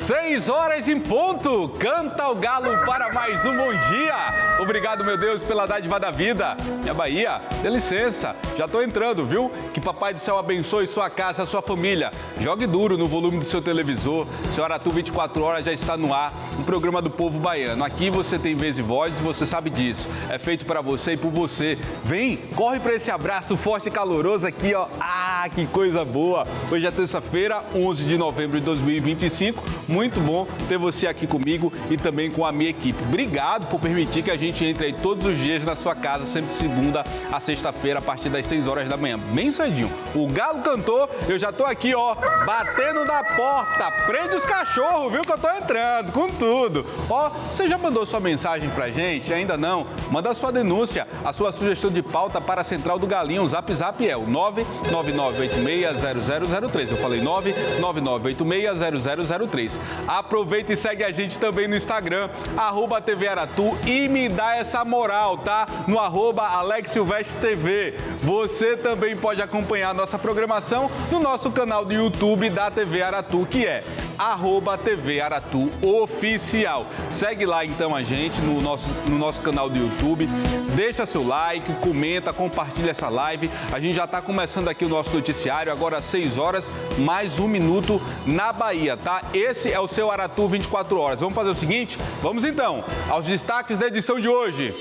6 horas em ponto, canta o galo para mais um bom dia. Obrigado, meu Deus, pela dádiva da vida. Minha Bahia, dê licença, já tô entrando, viu? Que Papai do Céu abençoe sua casa, sua família. Jogue duro no volume do seu televisor. Seu Aratu 24 horas já está no ar, um programa do povo baiano. Aqui você tem vez e voz e você sabe disso. É feito para você e por você. Vem, corre para esse abraço forte e caloroso aqui, ó. Ah, que coisa boa. Hoje é terça-feira, 11 de novembro de 2025. Muito bom ter você aqui comigo e também com a minha equipe. Obrigado por permitir que a gente entre aí todos os dias na sua casa, sempre de segunda a sexta-feira, a partir das 6 horas da manhã. Bem cedinho. O galo cantou, eu já tô aqui, ó, batendo na porta. Prende os cachorros, viu que eu tô entrando, com tudo. Ó, você já mandou sua mensagem pra gente? Ainda não? Manda sua denúncia, a sua sugestão de pauta para a Central do Galinho. O Zap é o 999860003. Eu falei 999860003. Aproveita e segue a gente também no Instagram, @TV Aratu, e me dá essa moral, tá? No @AlexSilvestre.tv. Você também pode acompanhar a nossa programação no nosso canal do YouTube da TV Aratu, que é @TV Aratu Oficial. Segue lá então a gente no nosso canal do YouTube, deixa seu like, comenta, compartilha essa live. A gente já está começando aqui o nosso noticiário, agora às 6 horas, mais um minuto na Bahia, tá? Esse é o seu Aratu 24 horas. Vamos fazer o seguinte? Vamos então aos destaques da edição de hoje.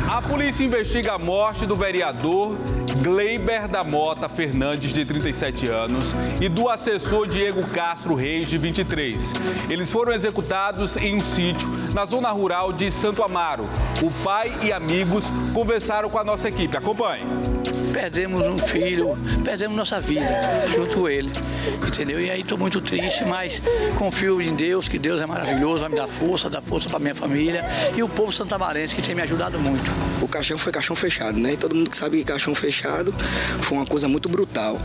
A polícia investiga a morte do vereador Gleiber da Mota Fernandes, de 37 anos, e do assessor Diego Castro Reis, de 23. Eles foram executados em um sítio na zona rural de Santo Amaro. O pai e amigos conversaram com a nossa equipe. Acompanhe. Perdemos um filho, perdemos nossa vida junto com ele, entendeu? E aí estou muito triste, mas confio em Deus, que Deus é maravilhoso, vai me dar força para minha família e o povo santamarense, que tem me ajudado muito. O caixão foi caixão fechado, né? E todo mundo que sabe que caixão fechado foi uma coisa muito brutal.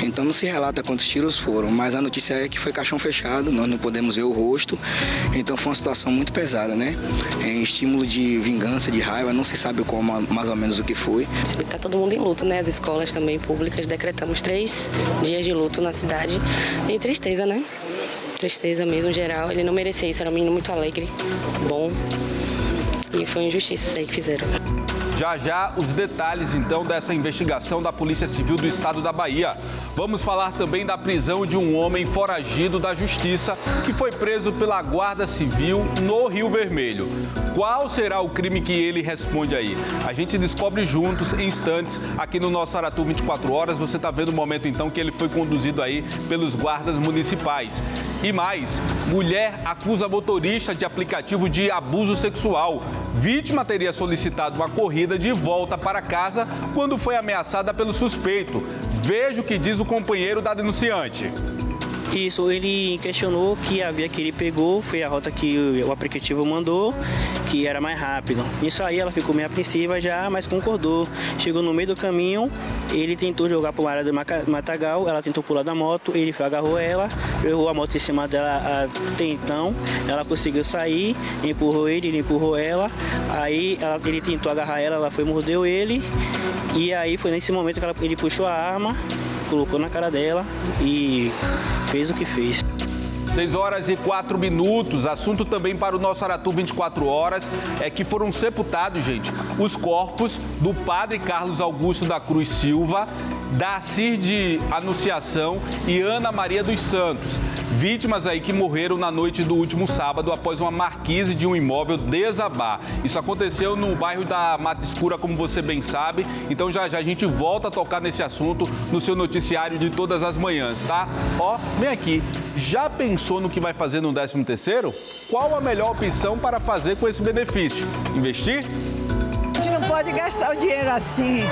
Então não se relata quantos tiros foram, mas a notícia é que foi caixão fechado, nós não podemos ver o rosto, então foi uma situação muito pesada, né? Estímulo de vingança, de raiva, não se sabe como, mais ou menos o que foi. Está todo mundo em luto, né? As escolas também públicas, decretamos 3 dias de luto na cidade. E tristeza, né? Tristeza mesmo, geral. Ele não merecia isso, era um menino muito alegre, bom. E foi injustiça isso aí que fizeram. Já os detalhes, então, dessa investigação da Polícia Civil do Estado da Bahia. Vamos falar também da prisão de um homem foragido da Justiça que foi preso pela Guarda Civil no Rio Vermelho. Qual será o crime que ele responde aí? A gente descobre juntos, em instantes, aqui no nosso Aratu 24 horas. Você está vendo o momento, então, que ele foi conduzido aí pelos guardas municipais. E mais, mulher acusa motorista de aplicativo de abuso sexual. Vítima teria solicitado uma corrida de volta para casa quando foi ameaçada pelo suspeito. Veja o que diz o companheiro da denunciante. Isso, ele questionou que a via que ele pegou foi a rota que o aplicativo mandou, que era mais rápido. Isso aí ela ficou meio apreensiva já, mas concordou. Chegou no meio do caminho, ele tentou jogar para uma área do matagal, ela tentou pular da moto, ele agarrou ela, levou a moto em cima dela até então, ela conseguiu sair, empurrou ele empurrou ela, aí ele tentou agarrar ela foi mordeu ele, e aí foi nesse momento que ele puxou a arma, colocou na cara dela e fez o que fez. 6 horas e 4 minutos. Assunto também para o nosso Aratu 24 horas é que foram sepultados, gente, os corpos do padre Carlos Augusto da Cruz Silva, Dacir de Anunciação e Ana Maria dos Santos. Vítimas aí que morreram na noite do último sábado após uma marquise de um imóvel desabar. Isso aconteceu no bairro da Mata Escura, como você bem sabe. Então já a gente volta a tocar nesse assunto no seu noticiário de todas as manhãs, tá? Ó, vem aqui. Já pensou no que vai fazer no 13º? Qual a melhor opção para fazer com esse benefício? Investir? A gente não pode gastar o dinheiro assim,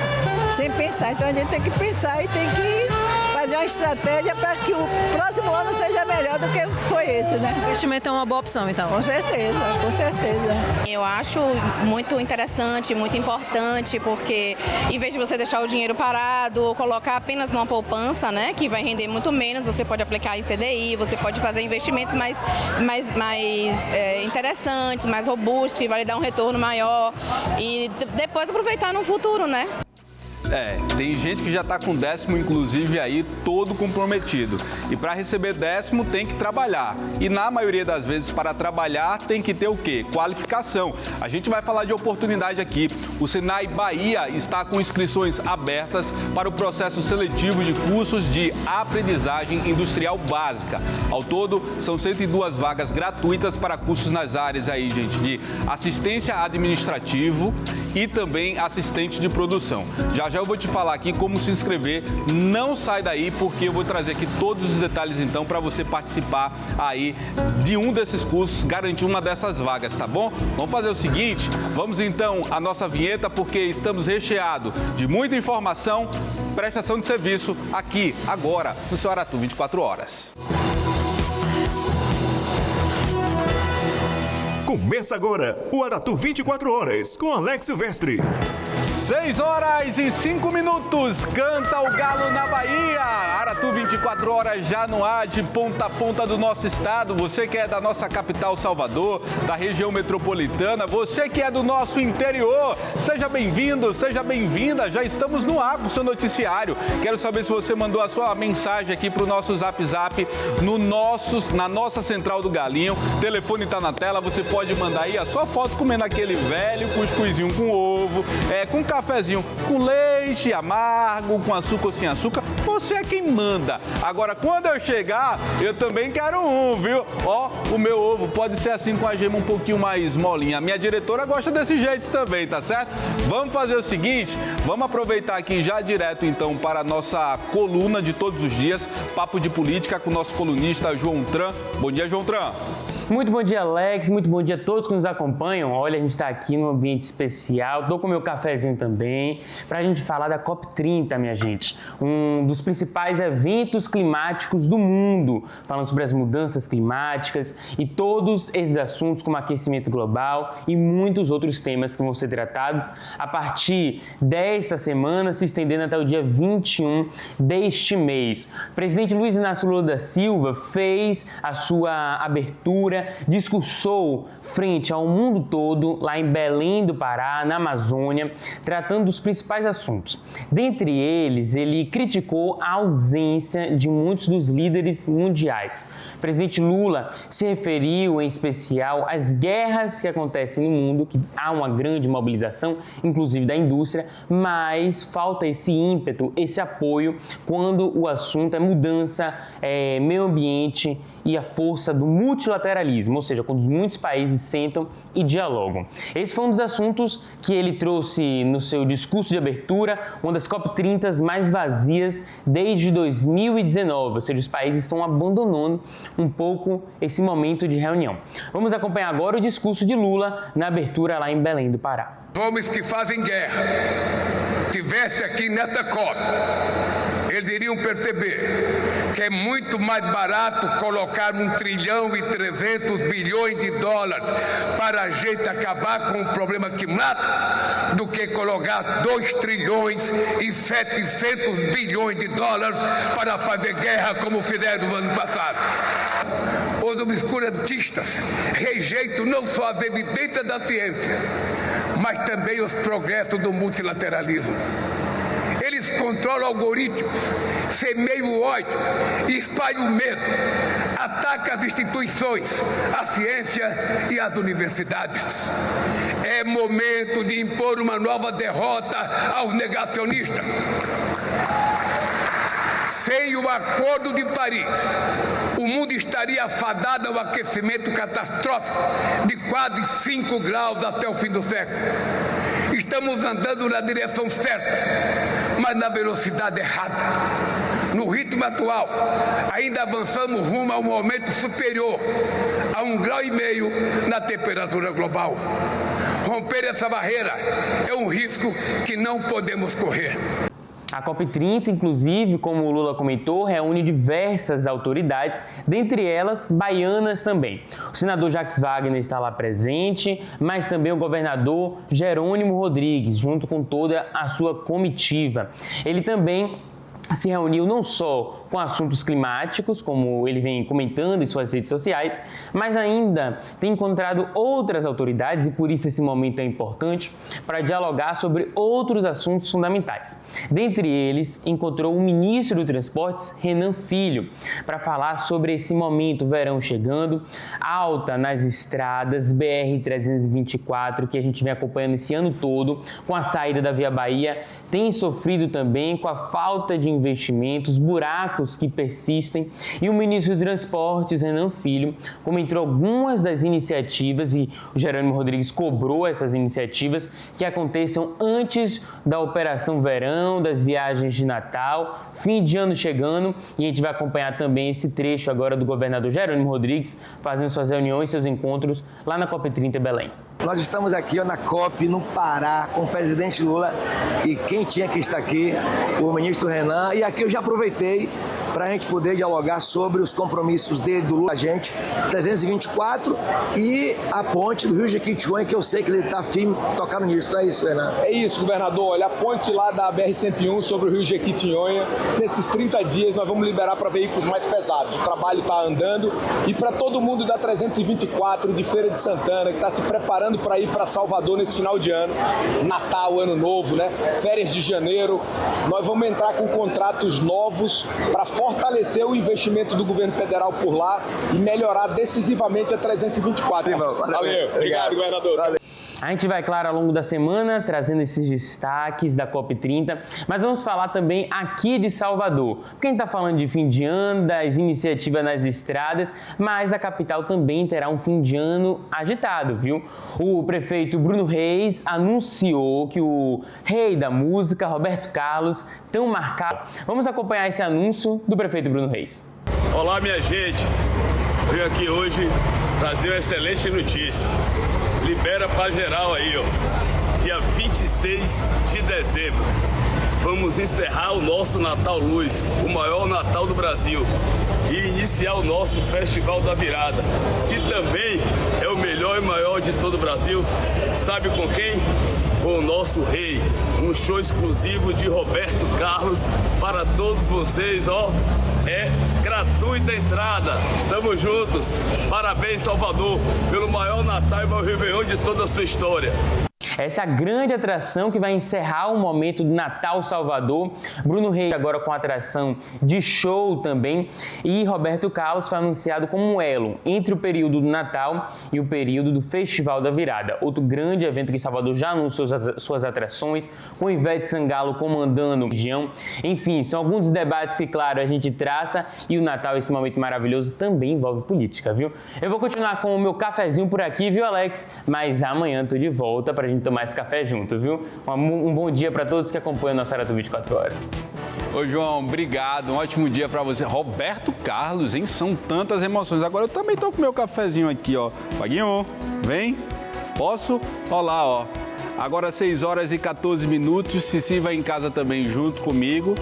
sem pensar. Então a gente tem que pensar e tem que fazer uma estratégia para que o próximo ano seja melhor do que foi esse, né? O investimento é uma boa opção, então? Com certeza, com certeza. Eu acho muito interessante, muito importante, porque em vez de você deixar o dinheiro parado ou colocar apenas numa poupança, né, que vai render muito menos, você pode aplicar em CDI, você pode fazer investimentos mais interessantes, mais robustos, que vai lhe dar um retorno maior e depois aproveitar no futuro, né? Tem gente que já está com 10º, inclusive, aí todo comprometido. E para receber 10º tem que trabalhar. E na maioria das vezes, para trabalhar, tem que ter o quê? Qualificação. A gente vai falar de oportunidade aqui. O Senai Bahia está com inscrições abertas para o processo seletivo de cursos de aprendizagem industrial básica. Ao todo, são 102 vagas gratuitas para cursos nas áreas aí, gente, de assistência administrativo e também assistente de produção. Já eu vou te falar aqui como se inscrever. Não sai daí, porque eu vou trazer aqui todos os detalhes, então, para você participar aí de um desses cursos, garantir uma dessas vagas, tá bom? Vamos fazer o seguinte, vamos então à nossa vinheta, porque estamos recheados de muita informação, prestação de serviço aqui, agora, no seu Aratu 24 Horas. Começa agora o Aratu 24 Horas com Alex Silvestre. 6h05, canta o galo na Bahia. Aratu 24 Horas já no ar, de ponta a ponta do nosso estado. Você que é da nossa capital Salvador, da região metropolitana, você que é do nosso interior, seja bem-vindo, seja bem-vinda. Já estamos no ar com o seu noticiário. Quero saber se você mandou a sua mensagem aqui para o nosso Zap na nossa Central do Galinho. O telefone está na tela, você pode mandar aí a sua foto comendo aquele velho cuscuzinho com ovo, com cafezinho com leite amargo, com açúcar ou sem açúcar. Você é quem manda. Agora, quando eu chegar, eu também quero um, viu? Ó, o meu ovo pode ser assim, com a gema um pouquinho mais molinha. A minha diretora gosta desse jeito também, tá certo? Vamos fazer o seguinte, vamos aproveitar aqui já direto, então, para a nossa coluna de todos os dias, Papo de Política, com o nosso colunista João Tran. Bom dia, João Tran. Muito bom dia, Alex. Muito bom dia a todos que nos acompanham. Olha, a gente está aqui num ambiente especial. Estou com meu cafezinho também para a gente falar da COP30, minha gente. Um dos principais eventos climáticos do mundo, falando sobre as mudanças climáticas e todos esses assuntos como aquecimento global e muitos outros temas que vão ser tratados a partir desta semana, se estendendo até o dia 21 deste mês. O presidente Luiz Inácio Lula da Silva fez a sua abertura, discursou frente ao mundo todo, lá em Belém do Pará, na Amazônia, tratando dos principais assuntos. Dentre eles, ele criticou a ausência de muitos dos líderes mundiais. O presidente Lula se referiu, em especial, às guerras que acontecem no mundo, que há uma grande mobilização, inclusive da indústria, mas falta esse ímpeto, esse apoio, quando o assunto é mudança, meio ambiente e a força do multilateralismo, ou seja, quando muitos países sentam e dialogam. Esse foi um dos assuntos que ele trouxe no seu discurso de abertura, uma das COP30 mais vazias desde 2019, ou seja, os países estão abandonando um pouco esse momento de reunião. Vamos acompanhar agora o discurso de Lula na abertura lá em Belém do Pará. Homens que fazem guerra, tivesse aqui nesta COP, eles iriam perceber que é muito mais barato colocar 1,3 trilhão de dólares para a gente acabar com o problema que mata, do que colocar 2,7 trilhões de dólares para fazer guerra como fizeram no ano passado. Os obscurantistas rejeitam não só as evidências da ciência, mas também os progressos do multilateralismo. Eles controlam algoritmos, semeiam o ódio, espalham o medo, atacam as instituições, a ciência e as universidades. É momento de impor uma nova derrota aos negacionistas. Sem o Acordo de Paris, o mundo estaria afadado ao aquecimento catastrófico de quase 5 graus até o fim do século. Estamos andando na direção certa, mas na velocidade errada. No ritmo atual, ainda avançamos rumo a um aumento superior a 1,5 graus na temperatura global. Romper essa barreira é um risco que não podemos correr. A COP30, inclusive, como o Lula comentou, reúne diversas autoridades, dentre elas baianas também. O senador Jacques Wagner está lá presente, mas também o governador Jerônimo Rodrigues, junto com toda a sua comitiva. Ele também se reuniu não só com assuntos climáticos, como ele vem comentando em suas redes sociais, mas ainda tem encontrado outras autoridades, e por isso esse momento é importante, para dialogar sobre outros assuntos fundamentais. Dentre eles, encontrou o ministro do Transportes, Renan Filho, para falar sobre esse momento, verão chegando, alta nas estradas, BR-324, que a gente vem acompanhando esse ano todo, com a saída da Via Bahia, tem sofrido também com a falta de investimentos, buracos que persistem, e o ministro de Transportes, Renan Filho, comentou algumas das iniciativas, e o Jerônimo Rodrigues cobrou essas iniciativas que aconteçam antes da Operação Verão, das viagens de Natal, fim de ano chegando, e a gente vai acompanhar também esse trecho agora do governador Jerônimo Rodrigues fazendo suas reuniões, seus encontros lá na COP30 Belém. Nós estamos aqui na COP, no Pará, com o presidente Lula, e quem tinha que estar aqui, o ministro Renan, e aqui eu já aproveitei para a gente poder dialogar sobre os compromissos dele, do Lula, a gente, 324 e a ponte do Rio Jequitinhonha, que eu sei que ele está firme tocando nisso, não é isso, Renan? É isso, governador. Olha, a ponte lá da BR-101 sobre o Rio Jequitinhonha, nesses 30 dias nós vamos liberar para veículos mais pesados. O trabalho está andando, e para todo mundo da 324 de Feira de Santana, que está se preparando para ir para Salvador nesse final de ano, Natal, Ano Novo, né? Férias de janeiro, nós vamos entrar com contratos novos para fortalecer o investimento do governo federal por lá e melhorar decisivamente a 324. Valeu. Obrigado, governador. Valeu. A gente vai, claro, ao longo da semana trazendo esses destaques da COP30, mas vamos falar também aqui de Salvador, porque a gente está falando de fim de ano, das iniciativas nas estradas, mas a capital também terá um fim de ano agitado, viu? O prefeito Bruno Reis anunciou que o rei da música, Roberto Carlos, tão marcado. Vamos acompanhar esse anúncio do prefeito Bruno Reis. Olá, minha gente. Venho aqui hoje trazer uma excelente notícia. Libera para geral aí, ó. Dia 26 de dezembro. Vamos encerrar o nosso Natal Luz, o maior Natal do Brasil, e iniciar o nosso Festival da Virada, que também é o melhor e maior de todo o Brasil. Sabe com quem? Com o nosso rei. Um show exclusivo de Roberto Carlos para todos vocês, ó. É gratuita a entrada. Estamos juntos. Parabéns, Salvador, pelo maior Natal e maior Réveillon de toda a sua história. Essa é a grande atração que vai encerrar o momento do Natal Salvador. Bruno Reis agora com atração de show também. E Roberto Carlos foi anunciado como um elo entre o período do Natal e o período do Festival da Virada. Outro grande evento que Salvador já anunciou suas atrações, com Ivete Sangalo comandando a região. Enfim, são alguns debates que, claro, a gente traça, e o Natal, esse momento maravilhoso, também envolve política, viu? Eu vou continuar com o meu cafezinho por aqui, viu, Alex? Mas amanhã tô de volta pra gente tomar esse café junto, viu? Um bom dia para todos que acompanham o nosso Aratu 24 Horas. Ô, João, obrigado. Um ótimo dia para você. Roberto Carlos, hein? São tantas emoções. Agora eu também tô com meu cafezinho aqui, ó. Paguinho, vem. Posso? Ó lá, ó. Agora 6 horas e 14 minutos. Cici vai em casa também junto comigo.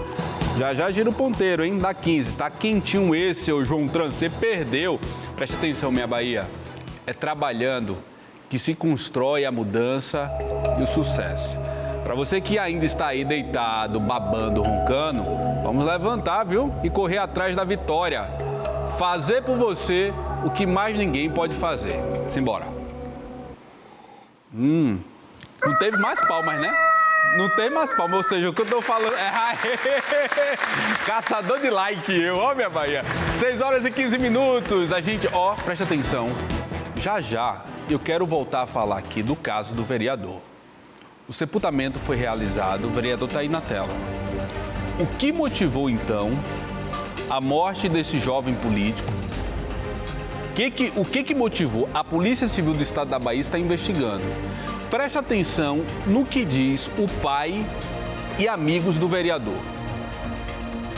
Já gira o ponteiro, hein? Dá 15. Tá quentinho esse, ô João Trans. Você perdeu. Preste atenção, minha Bahia. É trabalhando que se constrói a mudança e o sucesso. Para você que ainda está aí deitado, babando, roncando, vamos levantar, viu? E correr atrás da vitória. Fazer por você o que mais ninguém pode fazer. Simbora. Não teve mais palmas, né? Não tem mais palmas, ou seja, o que eu tô falando é caçador de like eu, ó, minha Bahia. 6 horas e 15 minutos, a gente, ó, presta atenção. Já eu quero voltar a falar aqui do caso do vereador. O sepultamento foi realizado, o vereador está aí na tela. O que motivou, então, a morte desse jovem político? O que motivou? A Polícia Civil do Estado da Bahia está investigando. Preste atenção no que diz o pai e amigos do vereador.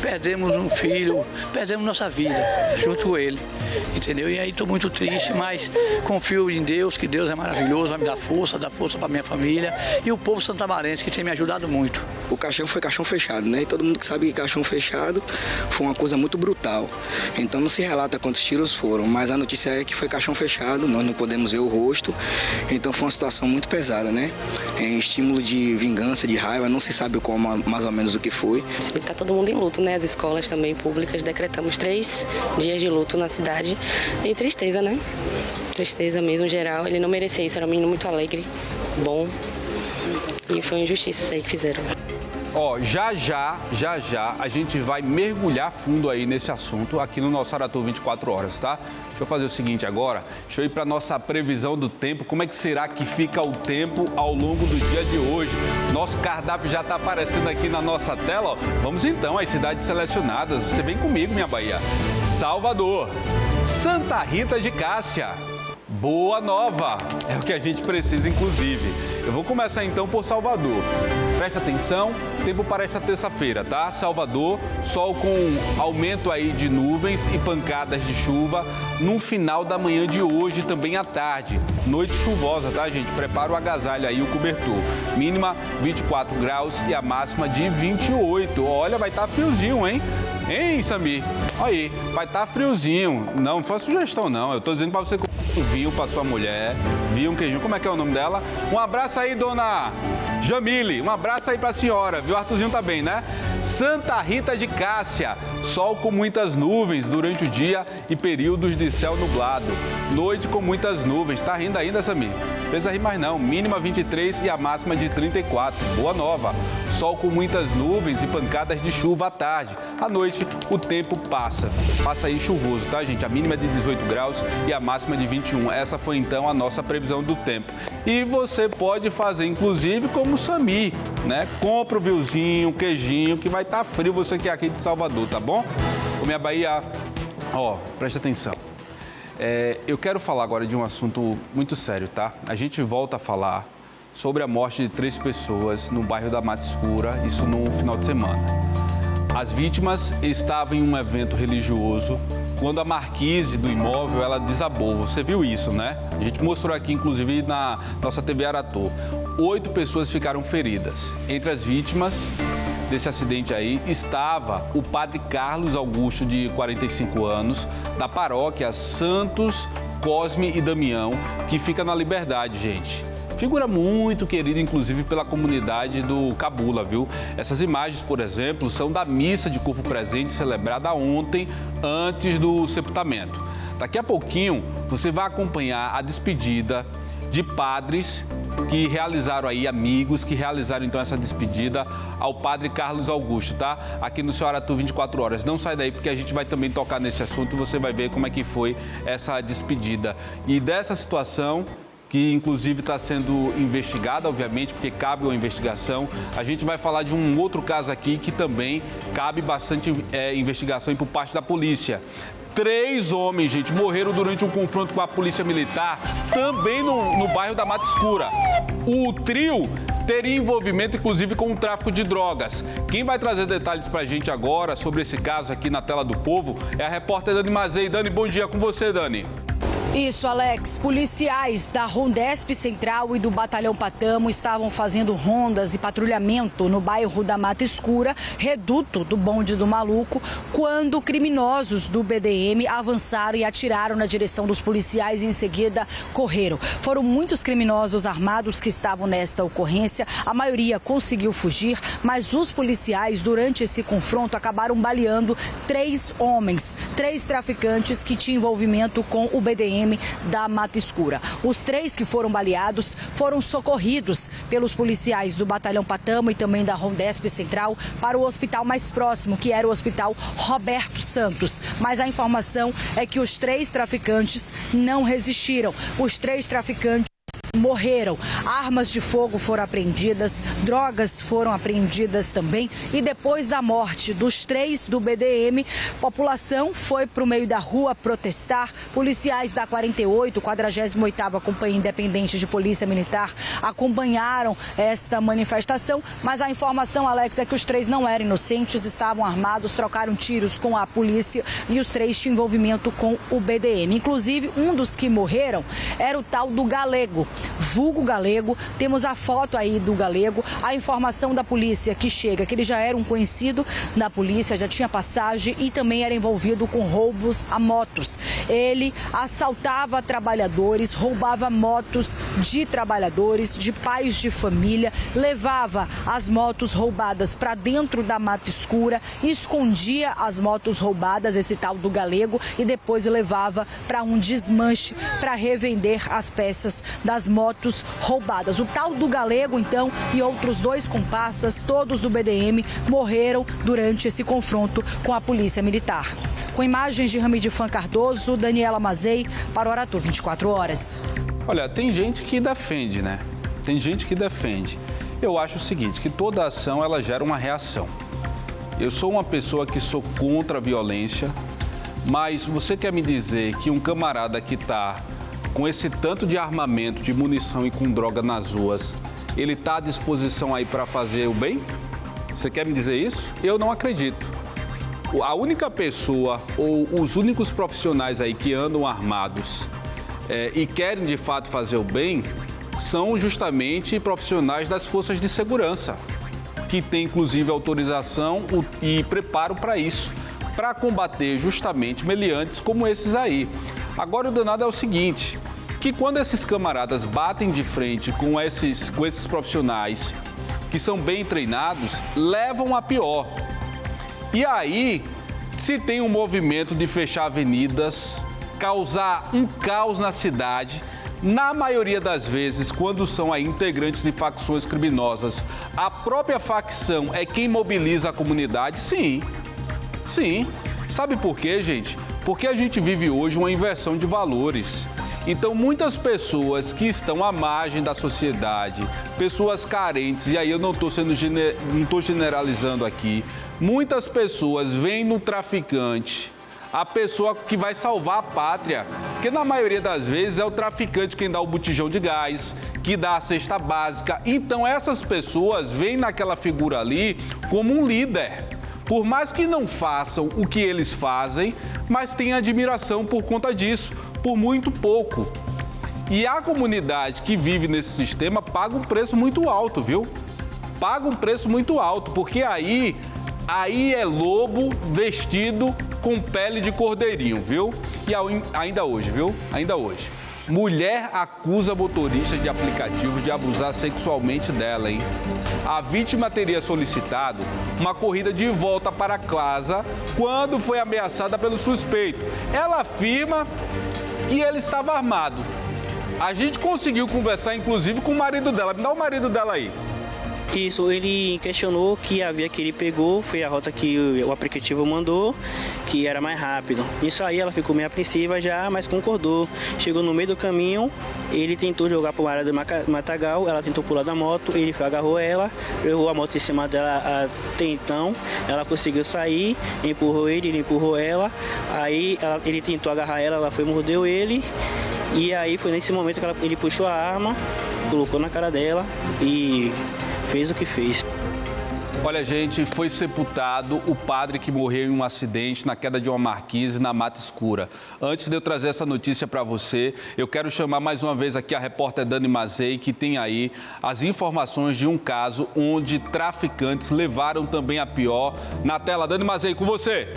Perdemos um filho, perdemos nossa vida junto com ele. entendeu? E aí estou muito triste, mas confio em Deus, que Deus é maravilhoso, vai me dar força para minha família e o povo santamarense que tem me ajudado muito. O caixão foi caixão fechado, né? E todo mundo que sabe que caixão fechado foi uma coisa muito brutal. Então não se relata quantos tiros foram, mas a notícia é que foi caixão fechado, nós não podemos ver o rosto. Então foi uma situação muito pesada, né? Estímulo de vingança, de raiva, não se sabe como, mais ou menos o que foi. Está todo mundo em luto, né? As escolas também públicas, decretamos 3 dias de luto na cidade. E tristeza, né? Tristeza mesmo, geral. Ele não merecia isso, era um menino muito alegre, bom. E foi uma injustiça isso aí que fizeram. Ó, já a gente vai mergulhar fundo aí nesse assunto aqui no nosso Aratu 24 horas, tá? Deixa eu fazer o seguinte agora, deixa eu ir para nossa previsão do tempo. Como é que será que fica o tempo ao longo do dia de hoje? Nosso cardápio já está aparecendo aqui na nossa tela, ó. Vamos então às cidades selecionadas. Você vem comigo, minha Bahia. Salvador, Santa Rita de Cássia, Boa Nova, é o que a gente precisa, inclusive. Eu vou começar então por Salvador. Presta atenção, tempo para esta terça-feira, tá? Salvador, sol com aumento aí de nuvens e pancadas de chuva no final da manhã de hoje, também à tarde. Noite chuvosa, tá, gente? Prepara o agasalho aí, o cobertor. Mínima 24 graus e a máxima de 28. Olha, vai estar friozinho, hein? Hein, Samir? Olha aí, vai estar friozinho. Não foi sugestão, não. Eu tô dizendo para você um vinho para sua mulher, vinho, um queijinho. Como é que é o nome dela? Um abraço aí, dona Jamile. Um abraço aí para a senhora, viu? O Arthurzinho tá bem, né? Santa Rita de Cássia, sol com muitas nuvens durante o dia e períodos de céu nublado. Noite com muitas nuvens. Tá rindo ainda, Samir? Não precisa rir mais não. Mínima 23 e a máxima de 34. Boa Nova, sol com muitas nuvens e pancadas de chuva à tarde. À noite, o tempo passa aí chuvoso, tá, gente? A mínima de 18 graus e a máxima de 21. Essa foi, então, a nossa previsão do tempo. E você pode fazer, inclusive, como o Samir, né? Compra o vinhozinho, o queijinho, que vai estar frio, você que é aqui de Salvador, tá bom? Ô, minha Bahia, ó, presta atenção. Eu quero falar agora de um assunto muito sério, tá? A gente volta a falar sobre a morte de 3 pessoas no bairro da Mata Escura, isso no final de semana. As vítimas estavam em um evento religioso quando a marquise do imóvel, ela desabou. Você viu isso, né? A gente mostrou aqui, inclusive, na nossa TV Aratu. 8 pessoas ficaram feridas. Entre as vítimas desse acidente aí estava o padre Carlos Augusto, de 45 anos, da paróquia Santos, Cosme e Damião, que fica na Liberdade, gente. Figura muito querida, inclusive, pela comunidade do Cabula, viu? Essas imagens, por exemplo, são da missa de corpo presente celebrada ontem, antes do sepultamento. Daqui a pouquinho, você vai acompanhar a despedida de padres que realizaram aí, amigos que realizaram então essa despedida ao padre Carlos Augusto, tá? Aqui no seu Aratu 24 horas. Não sai daí porque a gente vai também tocar nesse assunto e você vai ver como é que foi essa despedida. E dessa situação, que inclusive está sendo investigada, obviamente, porque cabe uma investigação. A gente vai falar de um outro caso aqui que também cabe bastante investigação por parte da polícia. 3 homens, gente, morreram durante um confronto com a polícia militar, também no bairro da Mata Escura. O trio teria envolvimento, inclusive, com o tráfico de drogas. Quem vai trazer detalhes pra gente agora sobre esse caso aqui na tela do Povo é a repórter Dani Mazei. Dani, bom dia com você, Dani. Isso, Alex. Policiais da Rondesp Central e do Batalhão Patamo estavam fazendo rondas e patrulhamento no bairro da Mata Escura, reduto do Bonde do Maluco, quando criminosos do BDM avançaram e atiraram na direção dos policiais e em seguida correram. Foram muitos criminosos armados que estavam nesta ocorrência, a maioria conseguiu fugir, mas os policiais, durante esse confronto, acabaram baleando 3 homens, 3 traficantes que tinham envolvimento com o BDM da Mata Escura. Os 3 que foram baleados foram socorridos pelos policiais do Batalhão Patamo e também da Rondesp Central para o hospital mais próximo, que era o Hospital Roberto Santos. Mas a informação é que os 3 traficantes não resistiram. Os 3 traficantes morreram. Armas de fogo foram apreendidas, drogas foram apreendidas também. E depois da morte dos 3 do BDM, a população foi para o meio da rua protestar. Policiais da 48ª Companhia Independente de Polícia Militar acompanharam esta manifestação, mas a informação, Alex, é que os 3 não eram inocentes, estavam armados, trocaram tiros com a polícia e os 3 tinham envolvimento com o BDM. Inclusive, um dos que morreram era o tal do Galego, vulgo Galego. Temos a foto aí do Galego, a informação da polícia que chega, que ele já era um conhecido da polícia, já tinha passagem e também era envolvido com roubos a motos. Ele assaltava trabalhadores, roubava motos de trabalhadores, de pais de família, levava as motos roubadas para dentro da mata escura, escondia as motos roubadas, esse tal do Galego, e depois levava para um desmanche para revender as peças das motos roubadas. O tal do Galego, então, e outros 2 comparsas, todos do BDM, morreram durante esse confronto com a Polícia Militar. Com imagens de Ramidifan Cardoso, Daniela Mazei, para o Aratu 24 Horas. Olha, tem gente que defende, né? Tem gente que defende. Eu acho o seguinte, que toda ação, ela gera uma reação. Eu sou uma pessoa que sou contra a violência, mas você quer me dizer que um camarada que está com esse tanto de armamento, de munição e com droga nas ruas, ele está à disposição aí para fazer o bem? Você quer me dizer isso? Eu não acredito. A única pessoa ou os únicos profissionais aí que andam armados e querem de fato fazer o bem são justamente profissionais das forças de segurança, que têm inclusive autorização e preparo para isso, para combater justamente meliantes como esses aí. Agora o danado é o seguinte, que quando esses camaradas batem de frente com esses profissionais que são bem treinados, levam a pior. E aí, se tem um movimento de fechar avenidas, causar um caos na cidade, na maioria das vezes, quando são aí integrantes de facções criminosas, a própria facção é quem mobiliza a comunidade? Sim. Sim. Sabe por quê, gente? Porque a gente vive hoje uma inversão de valores. Então, muitas pessoas que estão à margem da sociedade, pessoas carentes, e aí eu não estou generalizando aqui, muitas pessoas veem no traficante a pessoa que vai salvar a pátria, porque na maioria das vezes é o traficante quem dá o botijão de gás, que dá a cesta básica. Então, essas pessoas veem naquela figura ali como um líder. Por mais que não façam o que eles fazem, mas têm admiração por conta disso, por muito pouco. E a comunidade que vive nesse sistema paga um preço muito alto, viu? Paga um preço muito alto, porque aí é lobo vestido com pele de cordeirinho, viu? E ainda hoje, viu? Ainda hoje. Mulher acusa motorista de aplicativo de abusar sexualmente dela, hein? A vítima teria solicitado uma corrida de volta para casa quando foi ameaçada pelo suspeito. Ela afirma que ele estava armado. A gente conseguiu conversar, inclusive, com o marido dela. Me dá o marido dela aí. Isso, ele questionou que a via que ele pegou foi a rota que o aplicativo mandou, que era mais rápido. Isso aí ela ficou meio apreensiva já, mas concordou. Chegou no meio do caminho, ele tentou jogar para uma área do matagal, ela tentou pular da moto, ele agarrou ela, levou a moto em cima dela até então, ela conseguiu sair, empurrou ele empurrou ela, aí ele tentou agarrar ela foi mordeu ele, e aí foi nesse momento que ele puxou a arma, colocou na cara dela e fez o que fez. Olha, gente, foi sepultado o padre que morreu em um acidente na queda de uma marquise na Mata Escura. Antes de eu trazer essa notícia para você, eu quero chamar mais uma vez aqui a repórter Dani Mazei, que tem aí as informações de um caso onde traficantes levaram também a pior. Na tela, Dani Mazei, com você.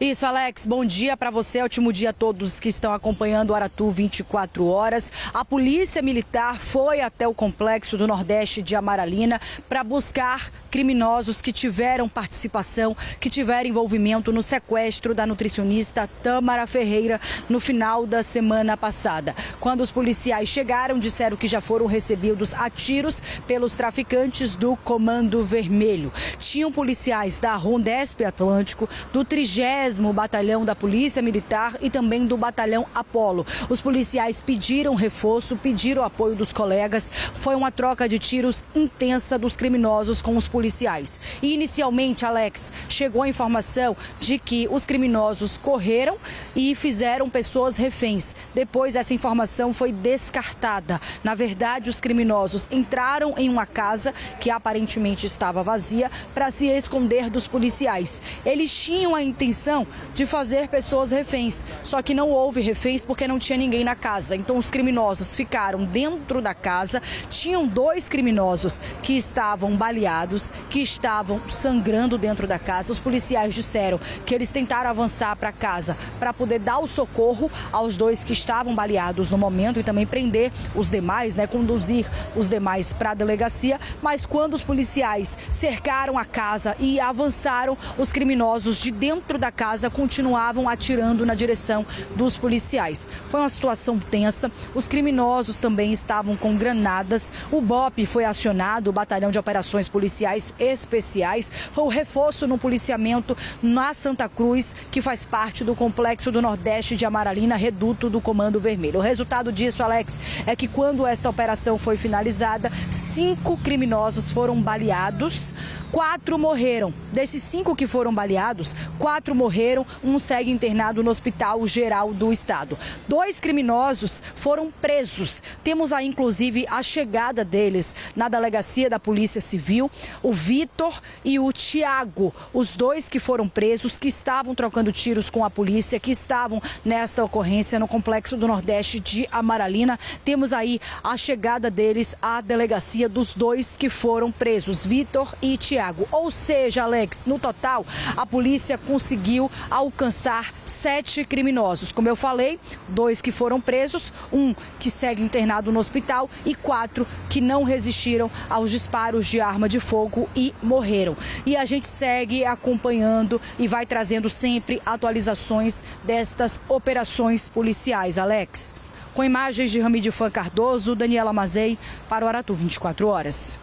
Isso, Alex, bom dia para você, ótimo dia a todos que estão acompanhando o Aratu 24 Horas. A Polícia Militar foi até o Complexo do Nordeste de Amaralina para buscar criminosos que tiveram participação, que tiveram envolvimento no sequestro da nutricionista Tâmara Ferreira no final da semana passada. Quando os policiais chegaram, disseram que já foram recebidos a tiros pelos traficantes do Comando Vermelho. Tinham policiais da Rondesp Atlântico, do 30º 50º Batalhão da Polícia Militar e também do Batalhão Apolo. Os policiais pediram reforço, pediram apoio dos colegas. Foi uma troca de tiros intensa dos criminosos com os policiais. E inicialmente, Alex, chegou a informação de que os criminosos correram e fizeram pessoas reféns. Depois, essa informação foi descartada. Na verdade, os criminosos entraram em uma casa que aparentemente estava vazia para se esconder dos policiais. Eles tinham a intenção de fazer pessoas reféns, só que não houve reféns porque não tinha ninguém na casa. Então, os criminosos ficaram dentro da casa. Tinham 2 criminosos que estavam baleados, que estavam sangrando dentro da casa. Os policiais disseram que eles tentaram avançar para casa para poder dar o socorro aos 2 que estavam baleados no momento e também prender os demais, conduzir os demais para a delegacia. Mas quando os policiais cercaram a casa e avançaram, os criminosos de dentro da casa continuavam atirando na direção dos policiais. Foi uma situação tensa. Os criminosos também estavam com granadas. O BOP foi acionado, o Batalhão de Operações Policiais Especiais. Foi o reforço no policiamento na Santa Cruz, que faz parte do Complexo do Nordeste de Amaralina, reduto do Comando Vermelho. O resultado disso, Alex, é que quando esta operação foi finalizada, 5 criminosos foram baleados, 4 morreram. Desses 5 que foram baleados, 4 morreram, um segue internado no Hospital Geral do Estado. 2 criminosos foram presos. Temos aí, inclusive, a chegada deles na delegacia da Polícia Civil, o Vitor e o Tiago, os 2 que foram presos, que estavam trocando tiros com a polícia, que estavam nesta ocorrência no Complexo do Nordeste de Amaralina. Temos aí a chegada deles à delegacia dos 2 que foram presos, Vitor e Tiago. Ou seja, Alex, no total, a polícia conseguiu alcançar 7 criminosos. Como eu falei, 2 que foram presos, 1 que segue internado no hospital e 4 que não resistiram aos disparos de arma de fogo e morreram. E a gente segue acompanhando e vai trazendo sempre atualizações destas operações policiais, Alex. Com imagens de Ramidifan Cardoso, Daniela Mazei, para o Aratu 24 Horas.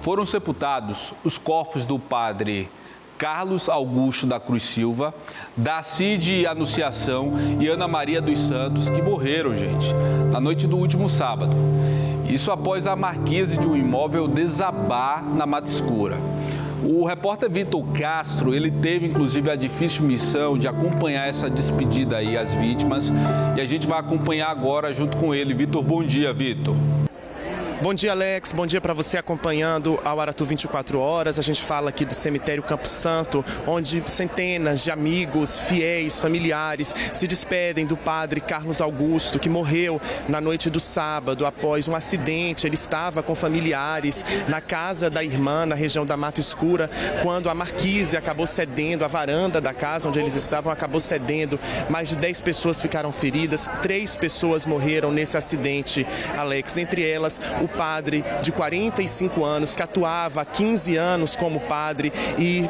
Foram sepultados os corpos do padre Carlos Augusto da Cruz Silva, Dacide Anunciação e Ana Maria dos Santos, que morreram, gente, na noite do último sábado. Isso após a marquise de um imóvel desabar na Mata Escura. O repórter Vitor Castro, ele teve inclusive a difícil missão de acompanhar essa despedida aí às vítimas e a gente vai acompanhar agora junto com ele. Vitor, bom dia, Vitor. Bom dia, Alex. Bom dia para você acompanhando ao Aratu 24 Horas. A gente fala aqui do cemitério Campo Santo, onde centenas de amigos, fiéis, familiares se despedem do padre Carlos Augusto, que morreu na noite do sábado após um acidente. Ele estava com familiares na casa da irmã, na região da Mata Escura, quando a marquise acabou cedendo, a varanda da casa onde eles estavam acabou cedendo. Mais de 10 pessoas ficaram feridas, 3 pessoas morreram nesse acidente, Alex. Entre elas, o padre de 45 anos, que atuava há 15 anos como padre e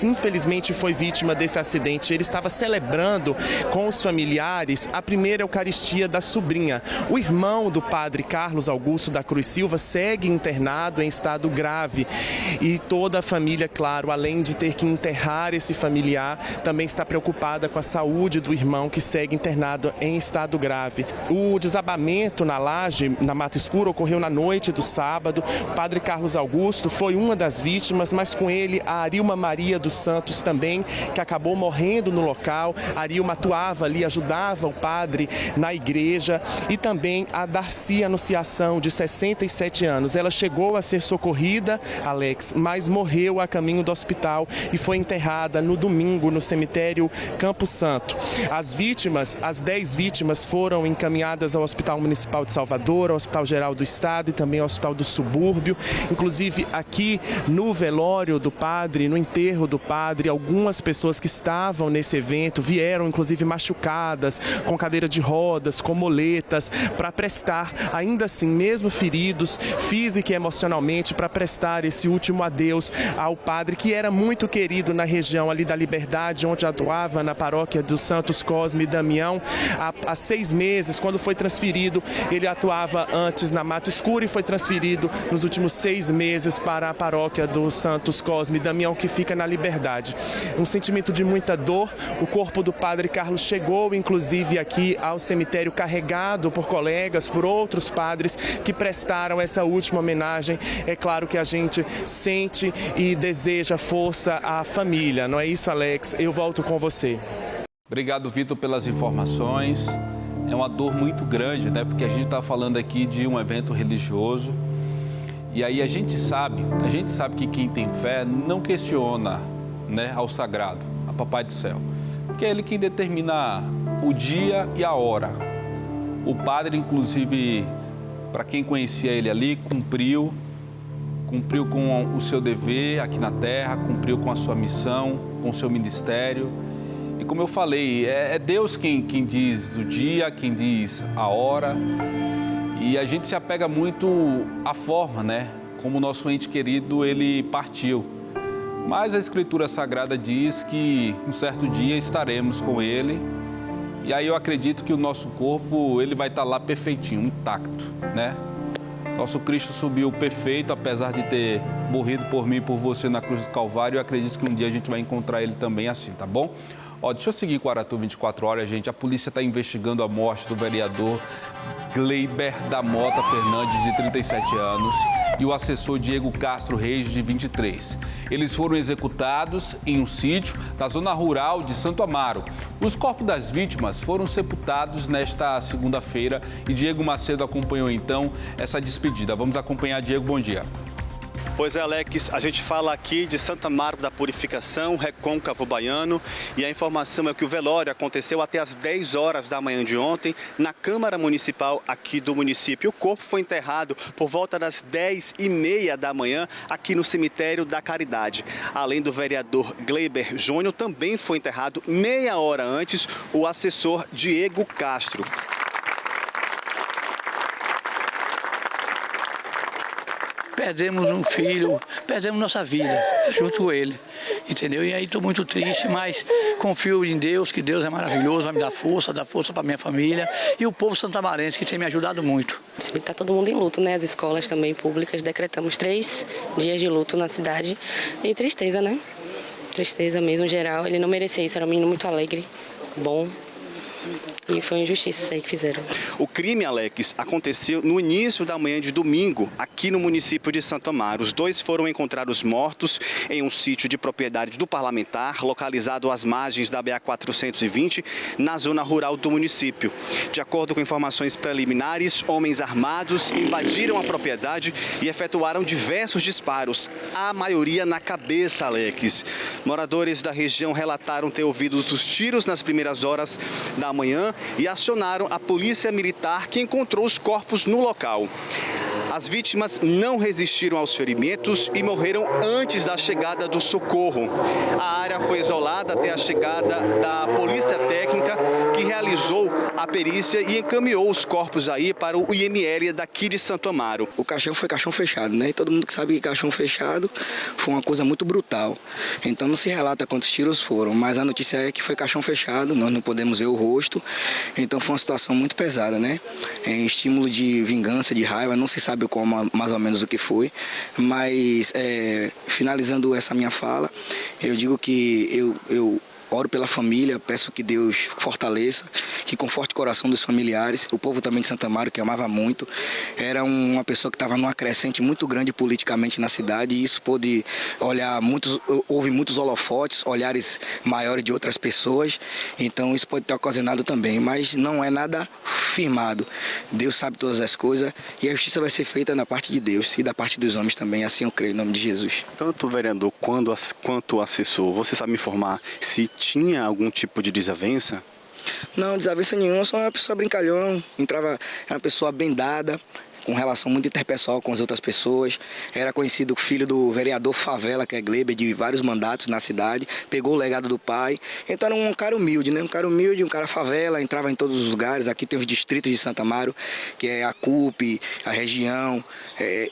infelizmente foi vítima desse acidente. Ele estava celebrando com os familiares a primeira Eucaristia da sobrinha. O irmão do padre Carlos Augusto da Cruz Silva segue internado em estado grave e toda a família, claro, além de ter que enterrar esse familiar, também está preocupada com a saúde do irmão que segue internado em estado grave. O desabamento na laje, na Mata Escura, ocorreu na noite do sábado. O padre Carlos Augusto foi uma das vítimas, mas com ele a Arilma Maria dos Santos também, que acabou morrendo no local. A Arilma atuava ali, ajudava o padre na igreja, e também a Darcy Anunciação, de 67 anos. Ela chegou a ser socorrida, Alex, mas morreu a caminho do hospital e foi enterrada no domingo no cemitério Campo Santo. As vítimas, as 10 vítimas, foram encaminhadas ao Hospital Municipal de Salvador, ao Hospital Geral do Estado e também ao Hospital do Subúrbio. Inclusive aqui no velório do padre, no enterro do padre, algumas pessoas que estavam nesse evento vieram inclusive machucadas, com cadeira de rodas, com moletas, para prestar, ainda assim, mesmo feridos, física e emocionalmente, para prestar esse último adeus ao padre, que era muito querido na região ali da Liberdade, onde atuava na paróquia dos Santos Cosme e Damião. Há 6 meses, quando foi transferido, ele atuava antes na Mata Escura. Escura e foi transferido nos últimos 6 meses para a paróquia do Santos Cosme e Damião, que fica na Liberdade. Um sentimento de muita dor. O corpo do padre Carlos chegou, inclusive, aqui ao cemitério carregado por colegas, por outros padres que prestaram essa última homenagem. É claro que a gente sente e deseja força à família. Não é isso, Alex? Eu volto com você. Obrigado, Vitor, pelas informações. É uma dor muito grande, né? Porque a gente está falando aqui de um evento religioso. E aí a gente sabe que quem tem fé não questiona, né, ao sagrado, a Papai do Céu. Porque é ele quem determina o dia e a hora. O padre, inclusive, para quem conhecia ele ali, cumpriu com o seu dever aqui na terra, cumpriu com a sua missão, com o seu ministério. E como eu falei, é Deus quem diz o dia, quem diz a hora. E a gente se apega muito à forma, né? Como o nosso ente querido, ele partiu. Mas a Escritura Sagrada diz que um certo dia estaremos com ele. E aí eu acredito que o nosso corpo, ele vai estar lá perfeitinho, intacto, né? Nosso Cristo subiu perfeito, apesar de ter morrido por mim e por você na cruz do Calvário. Eu acredito que um dia a gente vai encontrar ele também assim, tá bom? Ó, deixa eu seguir com o Aratu 24 horas, gente. A polícia está investigando a morte do vereador Gleiber da Mota Fernandes, de 37 anos, e o assessor Diego Castro Reis, de 23. Eles foram executados em um sítio da zona rural de Santo Amaro. Os corpos das vítimas foram sepultados nesta segunda-feira e Diego Macedo acompanhou então essa despedida. Vamos acompanhar, Diego, bom dia. Pois é, Alex, a gente fala aqui de Santo Amaro da Purificação, Recôncavo Baiano, e a informação é que o velório aconteceu até às 10 horas da manhã de ontem na Câmara Municipal aqui do município. O corpo foi enterrado por volta das 10h30 da manhã aqui no cemitério da Caridade. Além do vereador Gleiber Júnior, também foi enterrado meia hora antes o assessor Diego Castro. Perdemos um filho, perdemos nossa vida junto com ele, entendeu? E aí estou muito triste, mas confio em Deus, que Deus é maravilhoso, vai me dar força para minha família e o povo santamarense, que tem me ajudado muito. Está todo mundo em luto, né? As escolas também públicas, decretamos 3 dias de luto na cidade e tristeza, né? Tristeza mesmo, geral. Ele não merecia isso, era um menino muito alegre, bom. E foi injustiça isso aí que fizeram. O crime, Alex, aconteceu no início da manhã de domingo, aqui no município de Santo Amaro. Os dois foram encontrados mortos em um sítio de propriedade do parlamentar, localizado às margens da BA-420, na zona rural do município. De acordo com informações preliminares, homens armados invadiram a propriedade e efetuaram diversos disparos, a maioria na cabeça, Alex. Moradores da região relataram ter ouvido os tiros nas primeiras horas da manhã e acionaram a polícia militar, que encontrou os corpos no local. As vítimas não resistiram aos ferimentos e morreram antes da chegada do socorro. A área foi isolada até a chegada da polícia técnica, que realizou a perícia e encaminhou os corpos aí para o IML daqui de Santo Amaro. O caixão foi caixão fechado, né? E todo mundo que sabe que caixão fechado foi uma coisa muito brutal. Então não se relata quantos tiros foram, mas a notícia é que foi caixão fechado, nós não podemos ver o rosto. Então foi uma situação muito pesada, né? Estímulo de vingança, de raiva, não se sabe mais ou menos o que foi, mas finalizando essa minha fala, eu digo que eu oro pela família, peço que Deus fortaleça, que conforte o coração dos familiares, o povo também de Santo Amaro, que amava muito. Era uma pessoa que estava numa crescente muito grande politicamente na cidade, e isso pôde houve muitos holofotes, olhares maiores de outras pessoas, então isso pode ter ocasionado também, mas não é nada firmado. Deus sabe todas as coisas e a justiça vai ser feita na parte de Deus e da parte dos homens também, assim eu creio, em nome de Jesus. Tanto o vereador quanto o assessor, você sabe me informar se tinha algum tipo de desavença? Não, desavença nenhuma, sou uma pessoa brincalhão, era uma pessoa bem dada, com relação muito interpessoal com as outras pessoas. Era conhecido filho do vereador Favela, que é Gleiber, de vários mandatos na cidade, pegou o legado do pai. Então era um cara humilde, né? Um cara humilde, um cara favela, entrava em todos os lugares. Aqui tem os distritos de Santo Amaro, que é a CUP, a região,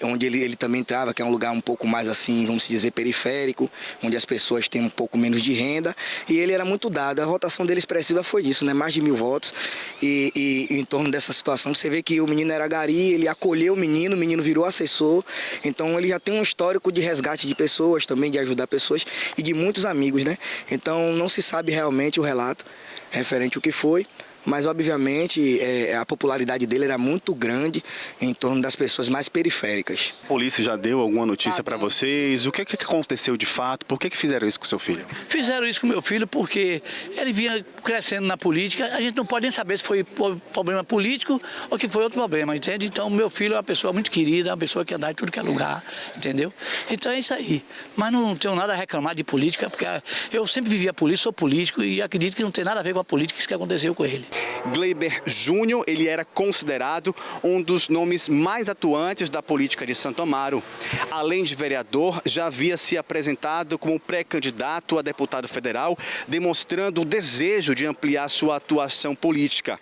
onde ele também entrava, que é um lugar um pouco mais assim, vamos dizer, periférico, onde as pessoas têm um pouco menos de renda. E ele era muito dado. A votação dele expressiva foi isso, né? Mais de 1000 votos. E em torno dessa situação, você vê que o menino era gari, ele acolheu o menino virou assessor, então ele já tem um histórico de resgate de pessoas, também de ajudar pessoas e de muitos amigos, né? Então não se sabe realmente o relato referente ao que foi, mas obviamente a popularidade dele era muito grande em torno das pessoas mais periféricas. A polícia já deu alguma notícia para vocês? O que aconteceu de fato? Por que fizeram isso com seu filho? Fizeram isso com meu filho porque ele vinha crescendo na política. A gente não pode nem saber se foi problema político ou que foi outro problema, entende? Então, meu filho é uma pessoa muito querida, uma pessoa que anda em tudo que é lugar, entendeu? Então é isso aí. Mas não tenho nada a reclamar de política, porque eu sempre vivi a polícia, sou político e acredito que não tem nada a ver com a política isso que aconteceu com ele. Gleiber Júnior, ele era considerado um dos nomes mais atuantes da política de Santo Amaro. Além de vereador, já havia se apresentado como pré-candidato a deputado federal, demonstrando o desejo de ampliar sua atuação política.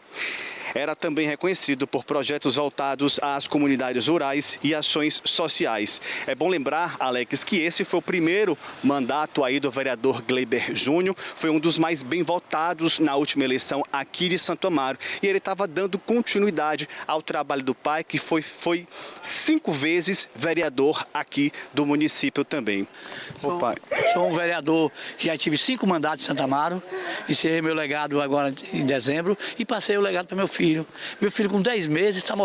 Era também reconhecido por projetos voltados às comunidades rurais e ações sociais. É bom lembrar, Alex, que esse foi o primeiro mandato aí do vereador Gleiber Júnior, foi um dos mais bem votados na última eleição aqui de Santo Amaro. E ele estava dando continuidade ao trabalho do pai, que foi 5 vezes vereador aqui do município também. Sou um vereador que já tive 5 mandatos em Santo Amaro, encerrei meu legado agora em dezembro e passei o legado para meu filho. Meu filho com 10 meses estava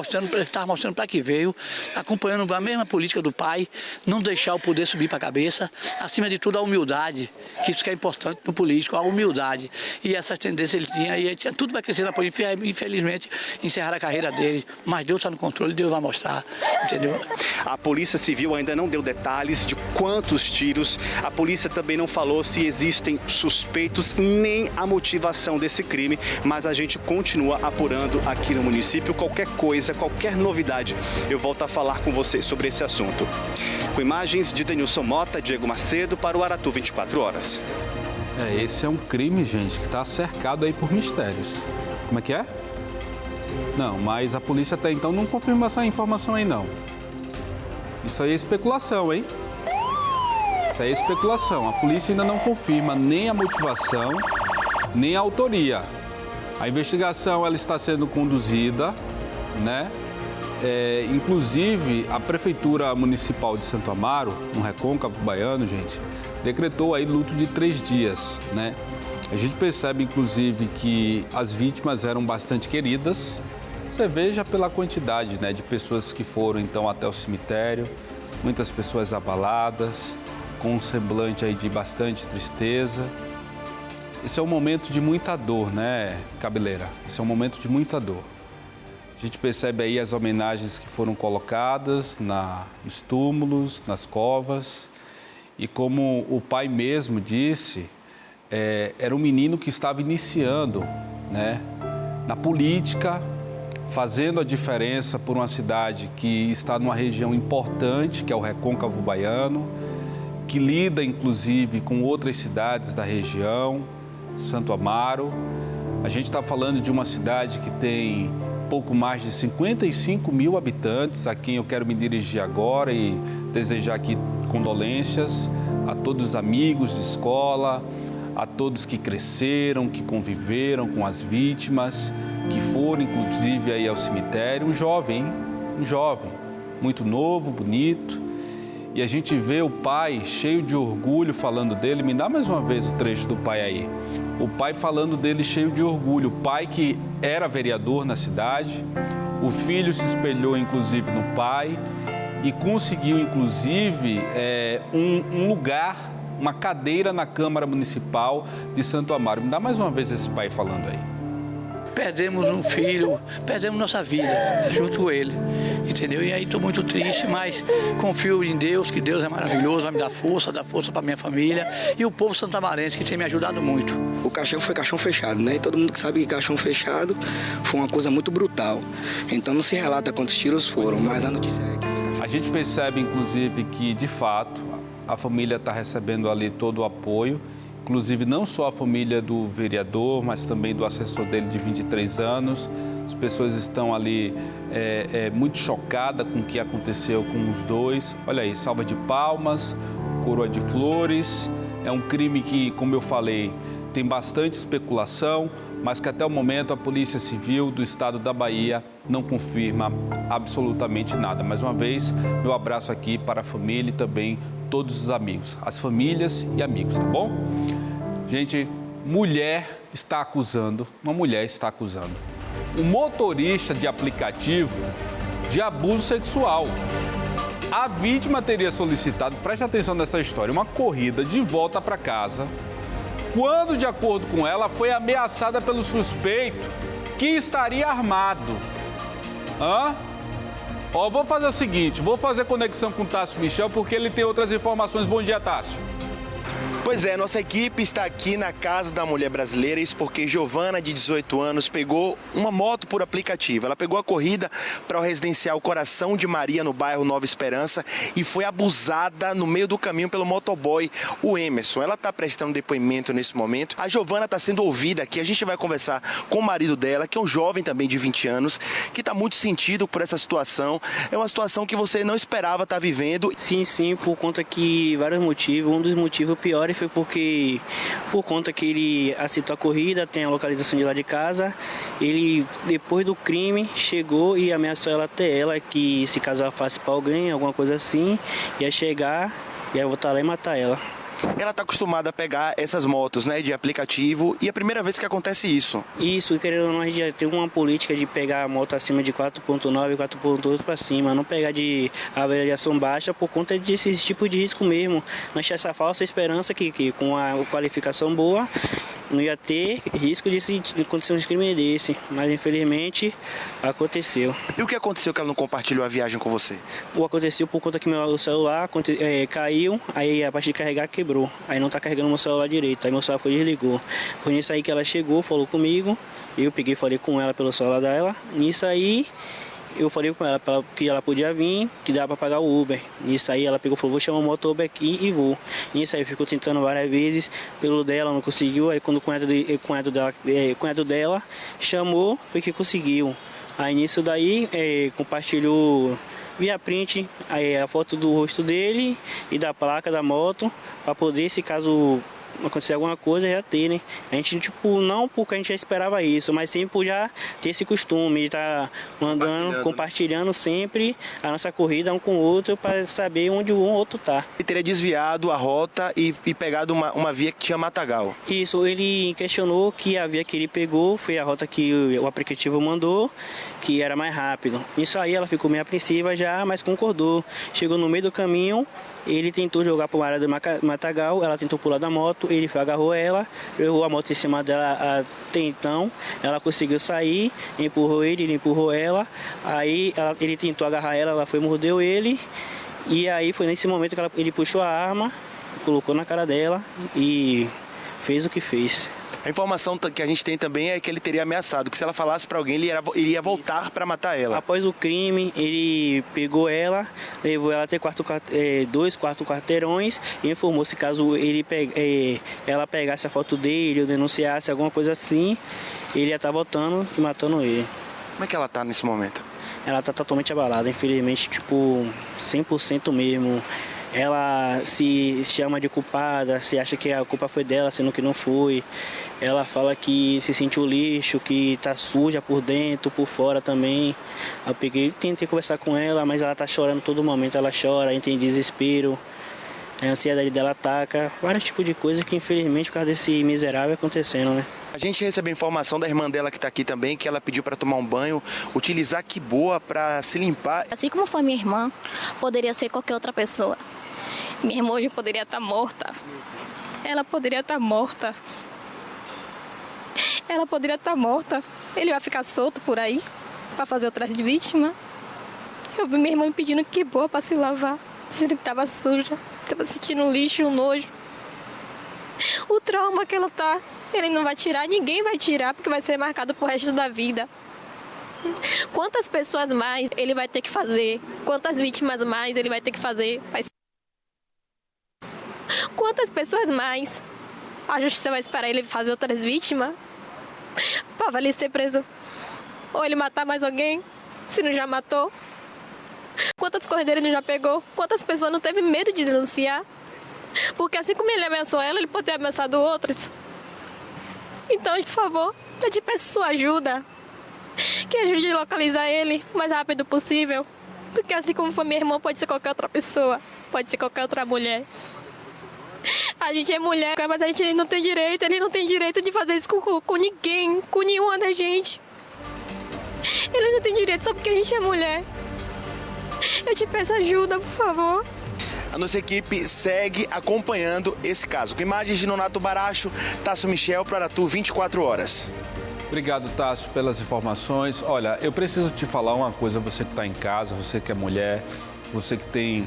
mostrando para que veio, acompanhando a mesma política do pai, não deixar o poder subir para a cabeça, acima de tudo a humildade, que isso que é importante no político, a humildade. E essa tendência ele tinha, e ele tinha tudo para crescer na política, infelizmente encerrar a carreira dele, mas Deus está no controle, Deus vai mostrar, entendeu? A Polícia Civil ainda não deu detalhes de quantos tiros, a polícia também não falou se existem suspeitos nem a motivação desse crime, mas a gente continua apurando aqui no município. Qualquer coisa, qualquer novidade, eu volto a falar com vocês sobre esse assunto. Com imagens de Denilson Mota, Diego Macedo, para o Aratu 24 Horas. Esse é um crime, gente, que está cercado aí por mistérios. Como é que é? Não, mas a polícia até então não confirma essa informação aí, não. Isso aí é especulação, hein? Isso aí é especulação. A polícia ainda não confirma nem a motivação, nem a autoria. A investigação ela está sendo conduzida, né? Inclusive, a Prefeitura Municipal de Santo Amaro, no Recôncavo Baiano, gente, decretou aí luto de 3 dias, né? A gente percebe, inclusive, que as vítimas eram bastante queridas. Você veja pela quantidade, né, de pessoas que foram, então, até o cemitério, muitas pessoas abaladas, com um semblante aí de bastante tristeza. Esse é um momento de muita dor, né, Cabeleira? Esse é um momento de muita dor. A gente percebe aí as homenagens que foram colocadas nos túmulos, nas covas. E como o pai mesmo disse, era um menino que estava iniciando, né, na política, fazendo a diferença por uma cidade que está numa região importante, que é o Recôncavo Baiano, que lida, inclusive, com outras cidades da região, Santo Amaro. A gente está falando de uma cidade que tem pouco mais de 55 mil habitantes, a quem eu quero me dirigir agora e desejar aqui condolências a todos os amigos de escola, a todos que cresceram, que conviveram com as vítimas, que foram inclusive aí ao cemitério. Um jovem, muito novo, bonito. E a gente vê o pai cheio de orgulho falando dele. Me dá mais uma vez o trecho do pai aí. O pai falando dele cheio de orgulho. O pai que era vereador na cidade. O filho se espelhou inclusive no pai e conseguiu inclusive um lugar, uma cadeira na Câmara Municipal de Santo Amaro. Me dá mais uma vez esse pai falando aí. Perdemos um filho, perdemos nossa vida junto com ele, entendeu? E aí estou muito triste, mas confio em Deus, que Deus é maravilhoso, vai me dar força para minha família e o povo santamarense que tem me ajudado muito. O caixão foi caixão fechado, né? E todo mundo que sabe que caixão fechado foi uma coisa muito brutal. Então não se relata quantos tiros foram, mas a notícia é que... A gente percebe, inclusive, que de fato a família está recebendo ali todo o apoio. Inclusive, não só a família do vereador, mas também do assessor dele de 23 anos. As pessoas estão ali muito chocadas com o que aconteceu com os dois. Olha aí, salva de palmas, coroa de flores. É um crime que, como eu falei, tem bastante especulação, mas que até o momento a Polícia Civil do Estado da Bahia não confirma absolutamente nada. Mais uma vez, meu abraço aqui para a família e também todos os amigos, as famílias e amigos, tá bom? Gente, uma mulher está acusando o motorista de aplicativo de abuso sexual. A vítima teria solicitado, preste atenção nessa história, uma corrida de volta para casa, quando, de acordo com ela, foi ameaçada pelo suspeito que estaria armado. Vou fazer o seguinte, vou fazer conexão com o Tássio Michel, porque ele tem outras informações. Bom dia, Tássio. Pois é, nossa equipe está aqui na Casa da Mulher Brasileira, isso porque Giovana, de 18 anos, pegou uma moto por aplicativo. Ela pegou a corrida para o residencial Coração de Maria, no bairro Nova Esperança, e foi abusada no meio do caminho pelo motoboy, o Emerson. Ela está prestando depoimento nesse momento. A Giovana está sendo ouvida aqui. A gente vai conversar com o marido dela, que é um jovem também de 20 anos, que está muito sentido por essa situação. É uma situação que você não esperava estar vivendo. Sim, por conta que vários motivos. Um dos motivos piores foi porque, por conta que ele aceitou a corrida, tem a localização de lá de casa, ele, depois do crime, chegou e ameaçou ela até ela, que se caso ela fosse para alguém, alguma coisa assim, ia chegar, ia voltar lá e matar ela. Ela está acostumada a pegar essas motos, né, de aplicativo, e é a primeira vez que acontece isso. Isso, querendo ou não, a gente já tem uma política de pegar a moto acima de 4.9 e 4.8 para cima, não pegar de avaliação baixa por conta desse tipo de risco mesmo. Nós tínhamos essa falsa esperança que com a qualificação boa não ia ter risco de acontecer um crime desse, mas infelizmente aconteceu. E o que aconteceu que ela não compartilhou a viagem com você? Aconteceu por conta que meu celular caiu, aí a parte de carregar quebrou, aí não está carregando meu celular direito, aí meu celular desligou. Foi nisso aí que ela chegou, falou comigo, eu peguei e falei com ela pelo celular dela, nisso aí eu falei com ela que ela podia vir, que dava para pagar o Uber. Nisso aí ela pegou e falou, vou chamar o moto Uber aqui e vou. Nisso aí ficou tentando várias vezes, pelo dela não conseguiu, aí quando o cunhado dela chamou, foi que conseguiu. Aí nisso daí compartilhou via print a foto do rosto dele e da placa da moto, para poder, se caso acontecer alguma coisa, já ter, né? A gente, não porque a gente já esperava isso, mas sempre por já ter esse costume de estar compartilhando sempre a nossa corrida um com o outro, para saber onde um ou outro tá. Ele teria desviado a rota e pegado uma via que tinha matagal. Isso, ele questionou que a via que ele pegou foi a rota que o aplicativo mandou, que era mais rápido. Isso aí ela ficou meio apreensiva já, mas concordou. Chegou no meio do caminho, ele tentou jogar para uma área do matagal, ela tentou pular da moto, ele agarrou ela, jogou a moto em cima dela até então, ela conseguiu sair, empurrou ele empurrou ela, aí ele tentou agarrar ela foi mordeu ele, e aí foi nesse momento que ele puxou a arma, colocou na cara dela e fez o que fez. A informação que a gente tem também é que ele teria ameaçado, que se ela falasse para alguém, ele iria voltar para matar ela. Após o crime, ele pegou ela, levou ela até 2 quarteirões e informou se caso ela pegasse a foto dele ou denunciasse alguma coisa assim, ele ia estar voltando e matando ele. Como é que ela está nesse momento? Ela está totalmente abalada, infelizmente, 100% mesmo. Ela se chama de culpada, se acha que a culpa foi dela, sendo que não foi. Ela fala que se sentiu lixo, que tá suja por dentro, por fora também. Eu tentei conversar com ela, mas ela tá chorando todo momento, ela chora, entra em desespero. A ansiedade dela ataca, vários tipos de coisas que infelizmente por causa desse miserável acontecendo, né? A gente recebeu informação da irmã dela que está aqui também, que ela pediu para tomar um banho, utilizar que boa para se limpar. Assim como foi minha irmã, poderia ser qualquer outra pessoa. Minha irmã hoje poderia estar morta. Ela poderia estar morta. Ela poderia estar morta. Ele vai ficar solto por aí para fazer outras vítimas. Eu vi minha irmã pedindo que boa para se lavar, dizendo que estava suja, estava sentindo lixo, nojo. O trauma que ela tá, ele não vai tirar, ninguém vai tirar, porque vai ser marcado pro resto da vida. Quantas pessoas mais ele vai ter que fazer? Quantas vítimas mais ele vai ter que fazer? Quantas pessoas mais a justiça vai esperar ele fazer outras vítimas para ele ser preso? Ou ele matar mais alguém, se não já matou? Quantas corredeiras ele já pegou? Quantas pessoas não teve medo de denunciar? Porque assim como ele ameaçou ela, ele pode ter ameaçado outras. Então, por favor, eu te peço sua ajuda. Que ajude a localizar ele o mais rápido possível. Porque assim como foi minha irmã, pode ser qualquer outra pessoa. Pode ser qualquer outra mulher. A gente é mulher, mas a gente não tem direito. Ele não tem direito de fazer isso com ninguém, com nenhuma da gente. Ele não tem direito só porque a gente é mulher. Eu te peço ajuda, por favor. A nossa equipe segue acompanhando esse caso. Com imagens de Nonato Baracho, Tássio Michel para Aratu 24 horas. Obrigado, Tássio, pelas informações. Olha, eu preciso te falar uma coisa, você que está em casa, você que é mulher, você que tem...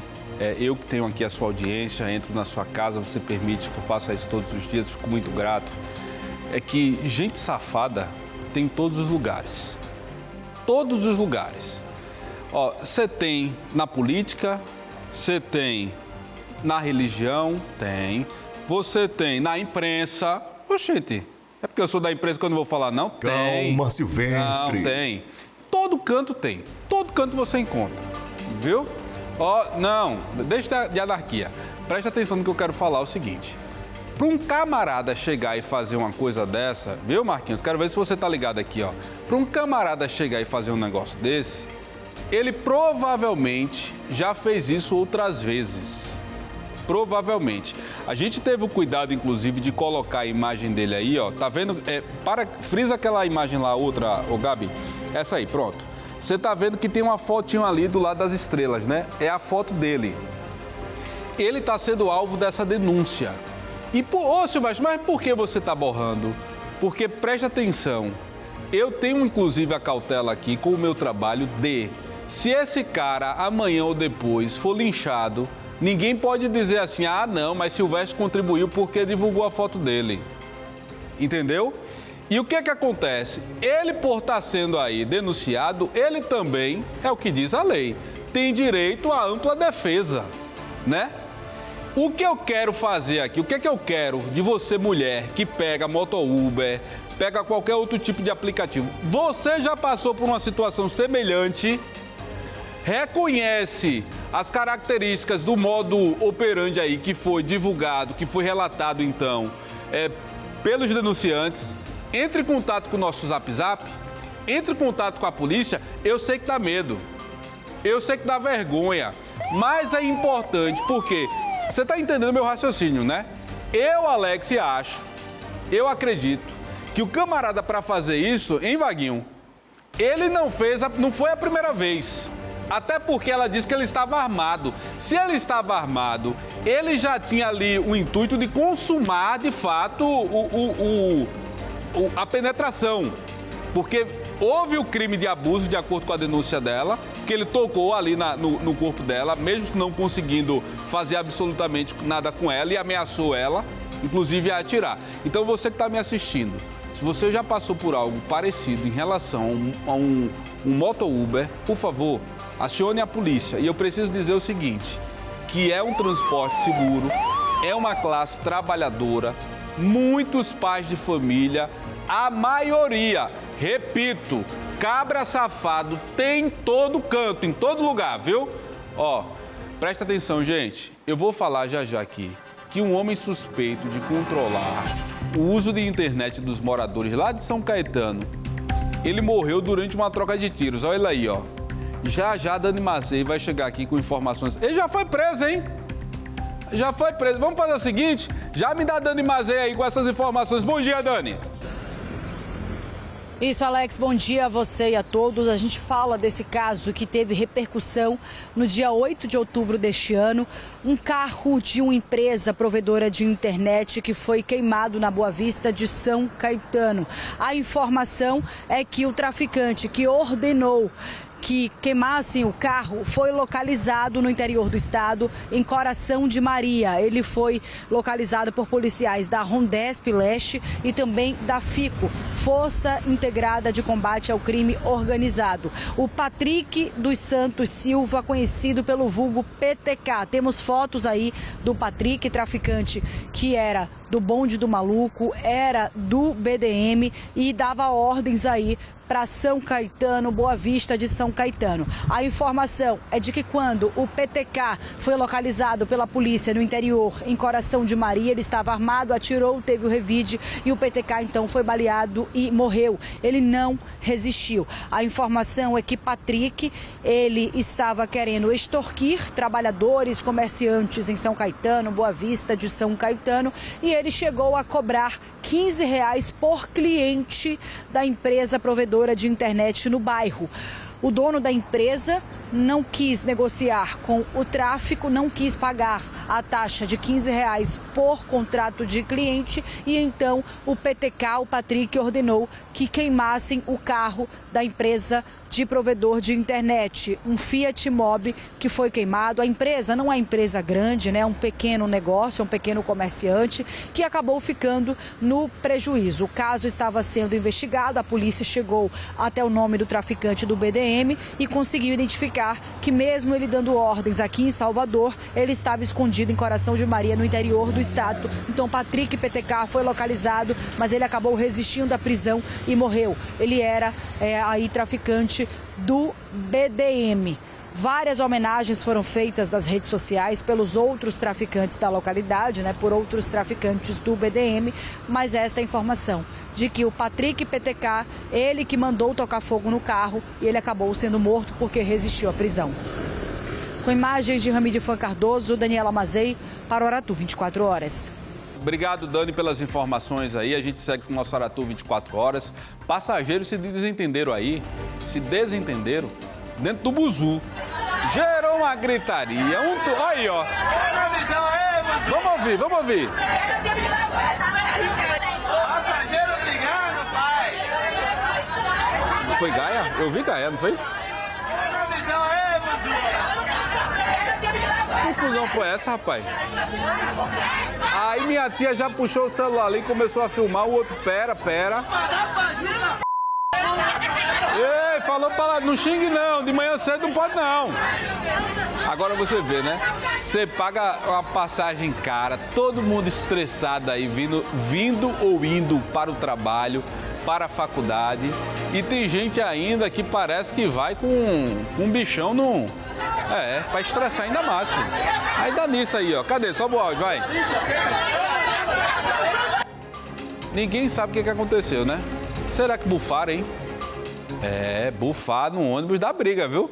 eu que tenho aqui a sua audiência, entro na sua casa, você permite que eu faça isso todos os dias, fico muito grato. É que gente safada tem em todos os lugares. Todos os lugares. Ó, você tem na política, você tem na religião, tem. Você tem na imprensa. Oxente, é porque eu sou da imprensa que eu não vou falar, não? Tem. Calma, Silvestre. Não, tem. Todo canto tem. Todo canto você encontra. Viu? Ó, não, deixa de anarquia. Presta atenção no que eu quero falar, é o seguinte. Para um camarada chegar e fazer uma coisa dessa, viu, Marquinhos? Quero ver se você tá ligado aqui, ó. Para um camarada chegar e fazer um negócio desse, ele provavelmente já fez isso outras vezes. Provavelmente. A gente teve o cuidado, inclusive, de colocar a imagem dele aí, ó. Tá vendo? Frisa aquela imagem lá, outra, ô Gabi. Essa aí, pronto. Você tá vendo que tem uma fotinho ali do lado das estrelas, né? É a foto dele. Ele tá sendo alvo dessa denúncia. E, ô Silvestre, mas por que você tá borrando? Porque, preste atenção, eu tenho, inclusive, a cautela aqui com o meu trabalho de... Se esse cara, amanhã ou depois, for linchado, ninguém pode dizer assim, ah, não, mas Silvestre contribuiu porque divulgou a foto dele. Entendeu? E o que que acontece? Ele, por estar sendo aí denunciado, ele também, é o que diz a lei, tem direito à ampla defesa, né? O que eu quero fazer aqui, o que é que eu quero de você, mulher, que pega moto Uber, pega qualquer outro tipo de aplicativo, você já passou por uma situação semelhante, reconhece as características do modo operandi aí que foi divulgado, que foi relatado então pelos denunciantes, entre em contato com o nosso Zap Zap, entre em contato com a polícia. Eu sei que dá medo, eu sei que dá vergonha, mas é importante porque você está entendendo meu raciocínio, né? Eu, Alex, eu acredito que o camarada para fazer isso, hein, Vaguinho, ele não foi a primeira vez. Até porque ela disse que ele estava armado. Se ele estava armado, ele já tinha ali o intuito de consumar, de fato, a penetração. Porque houve o crime de abuso, de acordo com a denúncia dela, que ele tocou ali no corpo dela, mesmo não conseguindo fazer absolutamente nada com ela, e ameaçou ela, inclusive a atirar. Então você que está me assistindo, se você já passou por algo parecido em relação a um moto Uber, por favor, acione a polícia. E eu preciso dizer o seguinte, que é um transporte seguro, é uma classe trabalhadora, muitos pais de família, a maioria, repito, cabra safado tem em todo canto, em todo lugar, viu? Ó, presta atenção, gente, eu vou falar já aqui que um homem suspeito de controlar o uso de internet dos moradores lá de São Caetano, ele morreu durante uma troca de tiros. Olha ele aí, ó. Já Dani Mazei vai chegar aqui com informações. Ele já foi preso, hein? Já foi preso. Vamos fazer o seguinte, já me dá Dani Mazei aí com essas informações. Bom dia, Dani. Isso, Alex, bom dia a você e a todos. A gente fala desse caso que teve repercussão no dia 8 de outubro deste ano. Um carro de uma empresa provedora de internet que foi queimado na Boa Vista de São Caetano. A informação é que o traficante que ordenou que queimassem o carro foi localizado no interior do estado, em Coração de Maria. Ele foi localizado por policiais da Rondesp Leste e também da FICO, Força Integrada de Combate ao Crime Organizado. O Patrick dos Santos Silva, conhecido pelo vulgo PTK. Temos fotos aí do Patrick, traficante que era do bonde do maluco, era do BDM e dava ordens aí para São Caetano, Boa Vista de São Caetano. A informação é de que quando o PTK foi localizado pela polícia no interior, em Coração de Maria, ele estava armado, atirou, teve o revide e o PTK então foi baleado e morreu. Ele não resistiu. A informação é que Patrick, ele estava querendo extorquir trabalhadores, comerciantes em São Caetano, Boa Vista de São Caetano, e ele chegou a cobrar R$15 por cliente da empresa provedora de internet no bairro. O dono da empresa não quis negociar com o tráfico, não quis pagar a taxa de R$15 por contrato de cliente e então o PTK, o Patrick, ordenou que queimassem o carro da empresa de provedor de internet, um Fiat Mobi que foi queimado. A empresa não é empresa grande, né? É um pequeno negócio, um pequeno comerciante que acabou ficando no prejuízo. O caso estava sendo investigado, a polícia chegou até o nome do traficante do BDM e conseguiu identificar que mesmo ele dando ordens aqui em Salvador, ele estava escondido em Coração de Maria, no interior do estado. Então Patrick PTK foi localizado, mas ele acabou resistindo à prisão e morreu. Ele era aí traficante do BDM. Várias homenagens foram feitas nas redes sociais pelos outros traficantes da localidade, né, por outros traficantes do BDM, mas esta é a informação de que o Patrick PTK, ele que mandou tocar fogo no carro e ele acabou sendo morto porque resistiu à prisão. Com imagens de Ramide Fan Cardoso, Daniela Mazei, para o Aratu 24 Horas. Obrigado, Dani, pelas informações aí. A gente segue com o nosso Aratu 24 Horas. Passageiros se desentenderam aí, dentro do buzu. Gerou uma gritaria. Aí, ó. Vamos ouvir. Passageiro brigando, pai. Foi Gaia? Eu vi Gaia, não foi? Que confusão foi essa, rapaz? Aí minha tia já puxou o celular ali e começou a filmar, o outro, pera. Ei, falou pra lá, não xingue não, de manhã cedo não pode não. Agora você vê, né? Você paga uma passagem cara, todo mundo estressado aí, vindo ou indo para o trabalho, para a faculdade. E tem gente ainda que parece que vai com um bichão no... pra estressar ainda mais, pô. Aí dá nisso aí, ó. Cadê? Sobe o áudio, vai. Ninguém sabe o que aconteceu, né? Será que bufaram, hein? Bufar no ônibus dá briga, viu?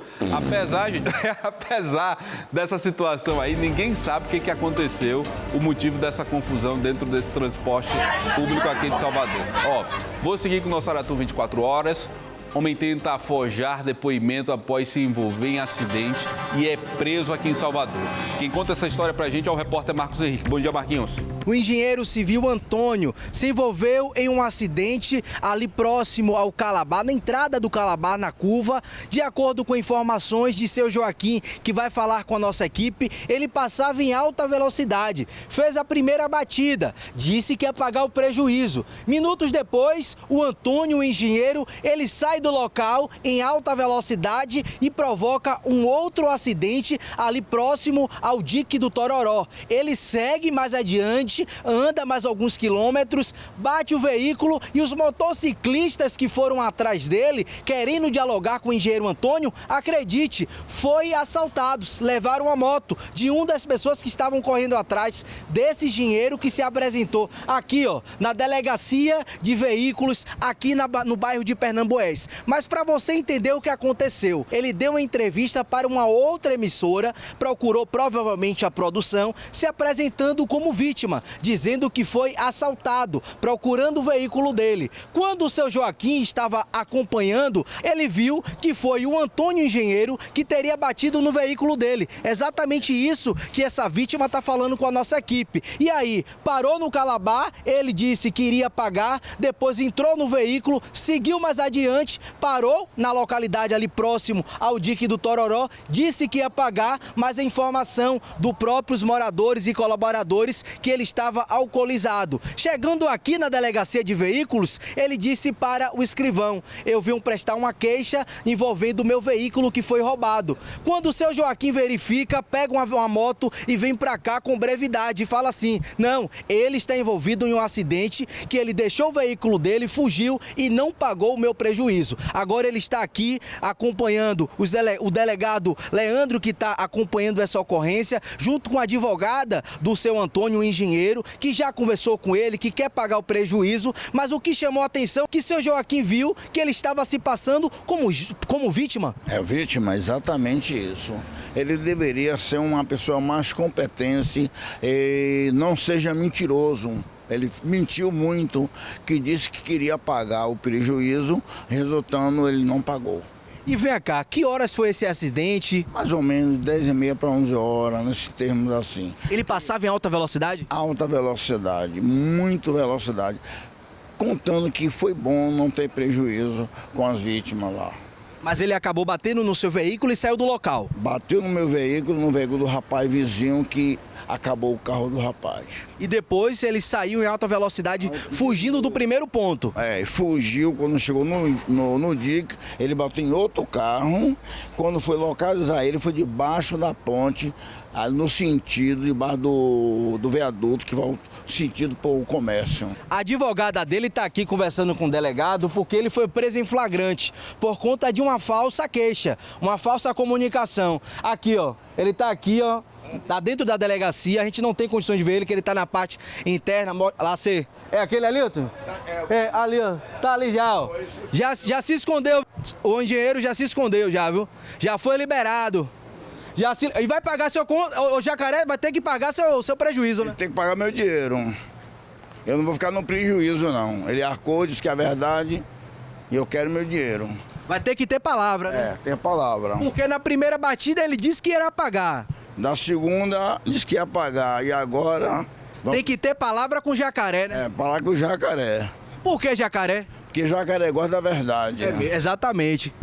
Apesar dessa situação aí, ninguém sabe o que aconteceu, o motivo dessa confusão dentro desse transporte público aqui de Salvador. Ó, vou seguir com o nosso Aratu 24 Horas. Homem tenta forjar depoimento após se envolver em acidente e é preso aqui em Salvador. Quem conta essa história pra gente é o repórter Marcos Henrique. Bom dia, Marquinhos. O engenheiro civil Antônio se envolveu em um acidente ali próximo ao Calabar, na entrada do Calabar, na curva. De acordo com informações de seu Joaquim, que vai falar com a nossa equipe, ele passava em alta velocidade, fez a primeira batida, disse que ia pagar o prejuízo. Minutos depois, o Antônio, o engenheiro, ele sai do local em alta velocidade e provoca um outro acidente ali próximo ao dique do Tororó. Ele segue mais adiante, anda mais alguns quilômetros, bate o veículo e os motociclistas que foram atrás dele, querendo dialogar com o engenheiro Antônio, acredite, foi assaltados, levaram a moto de uma das pessoas que estavam correndo atrás desse engenheiro que se apresentou aqui, ó, na delegacia de veículos aqui no bairro de Pernambués. Mas para você entender o que aconteceu, ele deu uma entrevista para uma outra emissora, procurou provavelmente a produção, se apresentando como vítima, dizendo que foi assaltado, procurando o veículo dele. Quando o seu Joaquim estava acompanhando, ele viu que foi o Antônio Engenheiro que teria batido no veículo dele. Exatamente isso que essa vítima está falando com a nossa equipe. E aí, parou no Calabar, ele disse que iria pagar, depois entrou no veículo, seguiu mais adiante, parou na localidade ali próximo ao dique do Tororó, disse que ia pagar, mas a informação dos próprios moradores e colaboradores que eles estava alcoolizado. Chegando aqui na delegacia de veículos, ele disse para o escrivão: eu vim prestar uma queixa envolvendo o meu veículo que foi roubado. Quando o seu Joaquim verifica, pega uma moto e vem para cá com brevidade e fala assim: não, ele está envolvido em um acidente, que ele deixou o veículo dele, fugiu e não pagou o meu prejuízo. Agora ele está aqui acompanhando o delegado Leandro, que está acompanhando essa ocorrência, junto com a advogada do seu Antônio, um engenheiro, que já conversou com ele, que quer pagar o prejuízo, mas o que chamou a atenção é que seu Joaquim viu que ele estava se passando como vítima. É vítima, exatamente isso. Ele deveria ser uma pessoa mais competente e não seja mentiroso. Ele mentiu muito, que disse que queria pagar o prejuízo, resultando ele não pagou. E vem cá, que horas foi esse acidente? Mais ou menos 10h30 para 11 horas, nesses termos assim. Ele passava em alta velocidade? Alta velocidade, muito velocidade. Contando que foi bom não ter prejuízo com as vítimas lá. Mas ele acabou batendo no seu veículo e saiu do local? Bateu no meu veículo, no veículo do rapaz vizinho, que acabou o carro do rapaz. E depois ele saiu em alta velocidade, fugindo do primeiro ponto? É, fugiu. Quando chegou no DIC, ele bateu em outro carro. Quando foi localizar ele, foi debaixo da ponte, no sentido, debaixo do viaduto, que vai no sentido para o comércio. A advogada dele está aqui conversando com o delegado porque ele foi preso em flagrante por conta de uma falsa queixa, uma falsa comunicação. Aqui, ó, ele está aqui, ó. Tá dentro da delegacia, a gente não tem condições de ver ele, que ele tá na parte interna. Lá você. É aquele ali, Hilton? É, ali, ó. Tá ali já, ó. Já se escondeu. O engenheiro já se escondeu, já, viu? Já foi liberado. E vai pagar seu conta. O Jacaré vai ter que pagar seu prejuízo, né? Tem que pagar meu dinheiro. Eu não vou ficar no prejuízo, não. Ele arcou, disse que é verdade e eu quero meu dinheiro. Vai ter que ter palavra, né? É, ter palavra. Porque na primeira batida ele disse que irá pagar. Da segunda, disse que ia pagar. E agora... Tem que ter palavra com o Jacaré, né? É, palavra com o Jacaré. Por que Jacaré? Porque Jacaré gosta da verdade. Exatamente.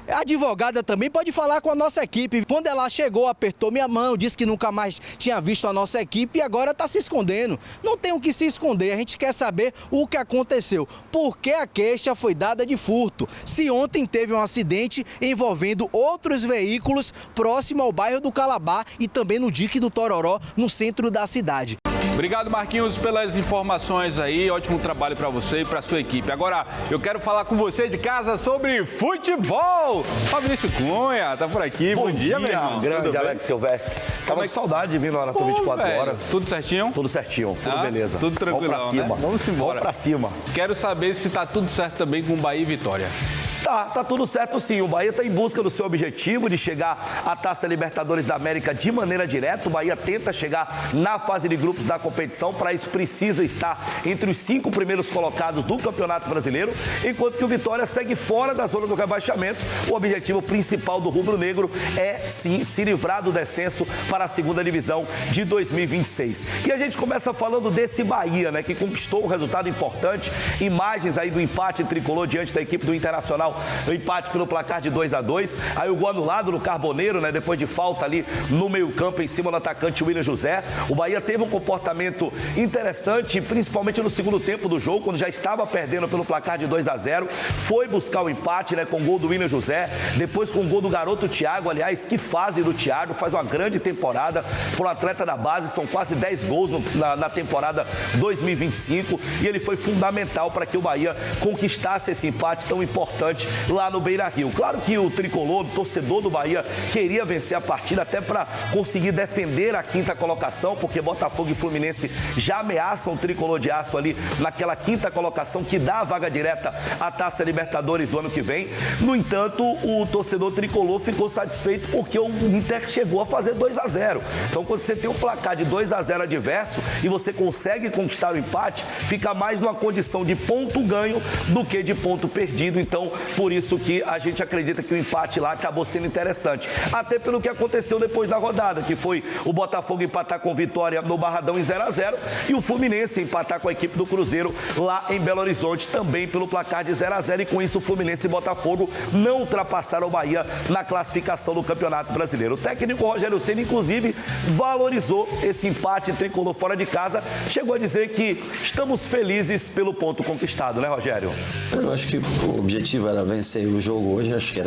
A advogada também pode falar com a nossa equipe. Quando ela chegou, apertou minha mão, disse que nunca mais tinha visto a nossa equipe e agora está se escondendo. Não tem o que se esconder, a gente quer saber o que aconteceu. Por que a queixa foi dada de furto? Se ontem teve um acidente envolvendo outros veículos próximo ao bairro do Calabar e também no dique do Tororó, no centro da cidade. Obrigado, Marquinhos, pelas informações aí. Ótimo trabalho para você e para sua equipe. Agora, eu quero falar com você de casa sobre futebol. Fabrício Cunha tá por aqui. Bom dia, meu irmão. Grande Alex Silvestre. Tava com saudade de vir no Aratu 24 horas. Tudo certinho? Tudo certinho, tudo beleza. Tudo tranquilo, Vamos pra cima. Né? Vamos embora. Vamos pra cima. Quero saber se tá tudo certo também com Bahia e Vitória. Tá tudo certo sim. O Bahia está em busca do seu objetivo de chegar à Taça Libertadores da América de maneira direta. O Bahia tenta chegar na fase de grupos da competição. Para isso precisa estar entre os 5 primeiros colocados do Campeonato Brasileiro, enquanto que o Vitória segue fora da zona do rebaixamento. O objetivo principal do rubro-negro é sim se livrar do descenso para a segunda divisão de 2026. E a gente começa falando desse Bahia, né, que conquistou um resultado importante. Imagens aí do empate tricolor diante da equipe do Internacional. O empate pelo placar de 2-2. Aí o gol anulado no Carboneiro, né? Depois de falta ali no meio-campo em cima do atacante William José. O Bahia teve um comportamento interessante, principalmente no segundo tempo do jogo, quando já estava perdendo pelo placar de 2-0. Foi buscar o empate, né? Com o gol do William José. Depois com o gol do garoto Thiago. Aliás, que fase do Thiago. Faz uma grande temporada para o atleta da base. São quase 10 gols na temporada 2025. E ele foi fundamental para que o Bahia conquistasse esse empate tão importante lá no Beira-Rio. Claro que o tricolor, o torcedor do Bahia, queria vencer a partida até para conseguir defender a 5ª colocação, porque Botafogo e Fluminense já ameaçam o tricolor de aço ali naquela 5ª colocação que dá a vaga direta à Taça Libertadores do ano que vem. No entanto, o torcedor tricolor ficou satisfeito porque o Inter chegou a fazer 2-0. Então, quando você tem um placar de 2-0 adverso e você consegue conquistar o empate, fica mais numa condição de ponto ganho do que de ponto perdido. Então, por isso que a gente acredita que o empate lá acabou sendo interessante. Até pelo que aconteceu depois da rodada, que foi o Botafogo empatar com Vitória no Barradão em 0-0 e o Fluminense empatar com a equipe do Cruzeiro lá em Belo Horizonte, também pelo placar de 0-0, e com isso o Fluminense e Botafogo não ultrapassaram o Bahia na classificação do Campeonato Brasileiro. O técnico Rogério Ceni, inclusive, valorizou esse empate tricolor fora de casa, chegou a dizer que estamos felizes pelo ponto conquistado, né, Rogério? Eu acho que o objetivo era vencer o jogo hoje, acho que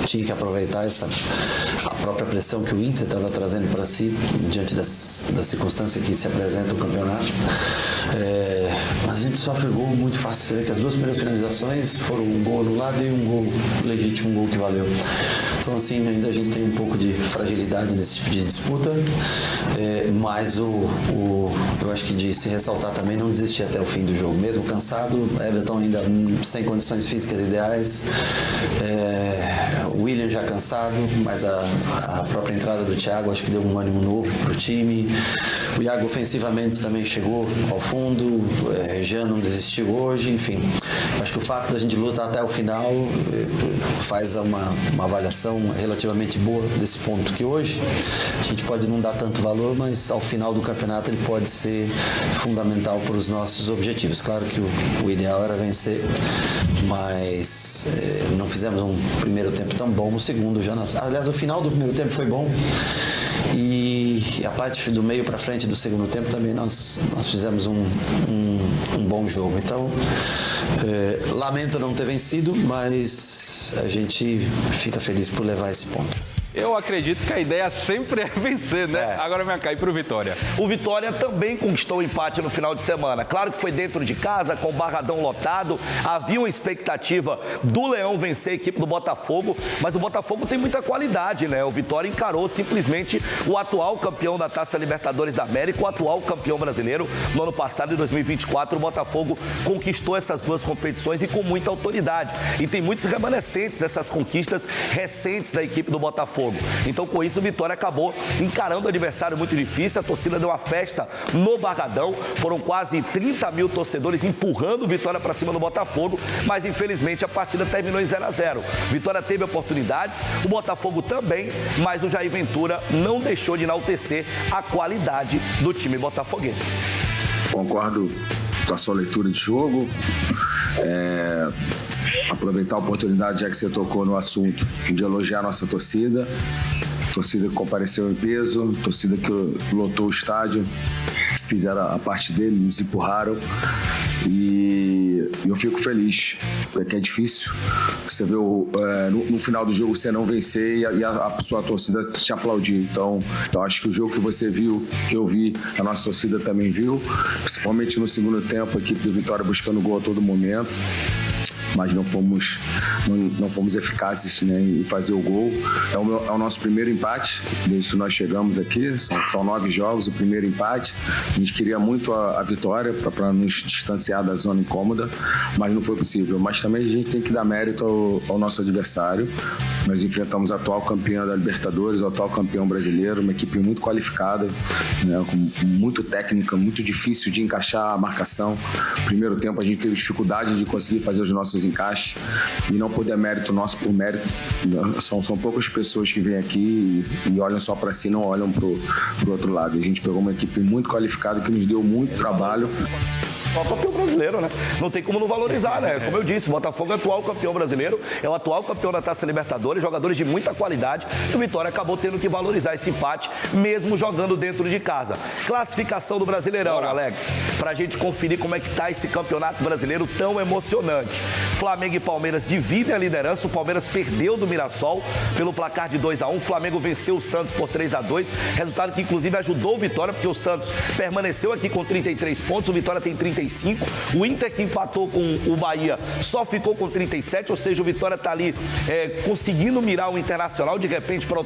tinha que aproveitar a própria pressão que o Inter estava trazendo para si, diante da circunstância que se apresenta o campeonato. Mas a gente sofre gol muito fácil. Você vê que as duas primeiras finalizações foram um gol anulado e um gol legítimo, um gol que valeu. Então, assim, ainda a gente tem um pouco de fragilidade nesse tipo de disputa, mas eu acho que de se ressaltar também, não desistir até o fim do jogo. Mesmo cansado, Everton ainda sem condições físicas ideais, o William já cansado, mas a própria entrada do Thiago acho que deu um ânimo novo para o time. O Iago ofensivamente também chegou ao fundo, Jean não desistiu hoje, enfim. Acho que o fato da gente lutar até o final faz uma avaliação relativamente boa desse ponto, que hoje a gente pode não dar tanto valor, mas ao final do campeonato ele pode ser fundamental para os nossos objetivos. Claro que o ideal era vencer, mas não fizemos um primeiro tempo tão bom, o segundo já não. Aliás, o final do primeiro tempo foi bom e a parte do meio para frente do segundo tempo também nós fizemos um bom jogo. Então, lamento não ter vencido, mas a gente fica feliz por levar esse ponto. Eu acredito que a ideia sempre é vencer, né? Agora vem cá, e pro Vitória? O Vitória também conquistou o empate no final de semana. Claro que foi dentro de casa, com o Barradão lotado. Havia uma expectativa do Leão vencer a equipe do Botafogo, mas o Botafogo tem muita qualidade, né? O Vitória encarou simplesmente o atual campeão da Taça Libertadores da América, o atual campeão brasileiro. No ano passado, em 2024, o Botafogo conquistou essas duas competições e com muita autoridade. E tem muitos remanescentes dessas conquistas recentes da equipe do Botafogo. Então, com isso, o Vitória acabou encarando o adversário muito difícil. A torcida deu uma festa no Barradão. Foram quase 30 mil torcedores empurrando o Vitória para cima do Botafogo, mas infelizmente a partida terminou em 0-0. Vitória teve oportunidades, o Botafogo também, mas o Jair Ventura não deixou de enaltecer a qualidade do time botafoguense. Concordo com a sua leitura de jogo. Aproveitar a oportunidade, já que você tocou no assunto, de elogiar a nossa torcida. Torcida que compareceu em peso, torcida que lotou o estádio, fizeram a parte dele, nos empurraram. E eu fico feliz, porque é difícil. Você vê no final do jogo você não vencer e a sua torcida te aplaudir. Então, eu acho que o jogo que você viu, que eu vi, a nossa torcida também viu. Principalmente no segundo tempo, a equipe do Vitória buscando gol a todo momento. Mas não fomos eficazes, né, em fazer o gol. É o nosso primeiro empate desde que nós chegamos aqui. São 9 jogos, o primeiro empate. A gente queria muito a vitória para nos distanciar da zona incômoda, mas não foi possível. Mas também a gente tem que dar mérito ao nosso adversário. Nós enfrentamos a atual campeã da Libertadores, o atual campeão brasileiro, uma equipe muito qualificada, né, com muito técnica, muito difícil de encaixar a marcação. Primeiro tempo a gente teve dificuldade de conseguir fazer os nossos encaixes e não poder mérito nosso por mérito. São poucas pessoas que vêm aqui e olham só para si, não olham pro outro lado. A gente pegou uma equipe muito qualificada que nos deu muito trabalho. O campeão brasileiro, né? Não tem como não valorizar, né? Como eu disse, o Botafogo é o atual campeão brasileiro, é o atual campeão da Taça Libertadores, jogadores de muita qualidade, e o Vitória acabou tendo que valorizar esse empate, mesmo jogando dentro de casa. Classificação do Brasileirão, Alex, pra gente conferir como é que tá esse campeonato brasileiro tão emocionante. Flamengo e Palmeiras dividem a liderança, o Palmeiras perdeu do Mirassol pelo placar de 2-1, o Flamengo venceu o Santos por 3-2, resultado que inclusive ajudou o Vitória, porque o Santos permaneceu aqui com 33 pontos, o Vitória tem 35, o Inter, que empatou com o Bahia, só ficou com 37, ou seja, o Vitória está ali conseguindo mirar o Internacional de repente para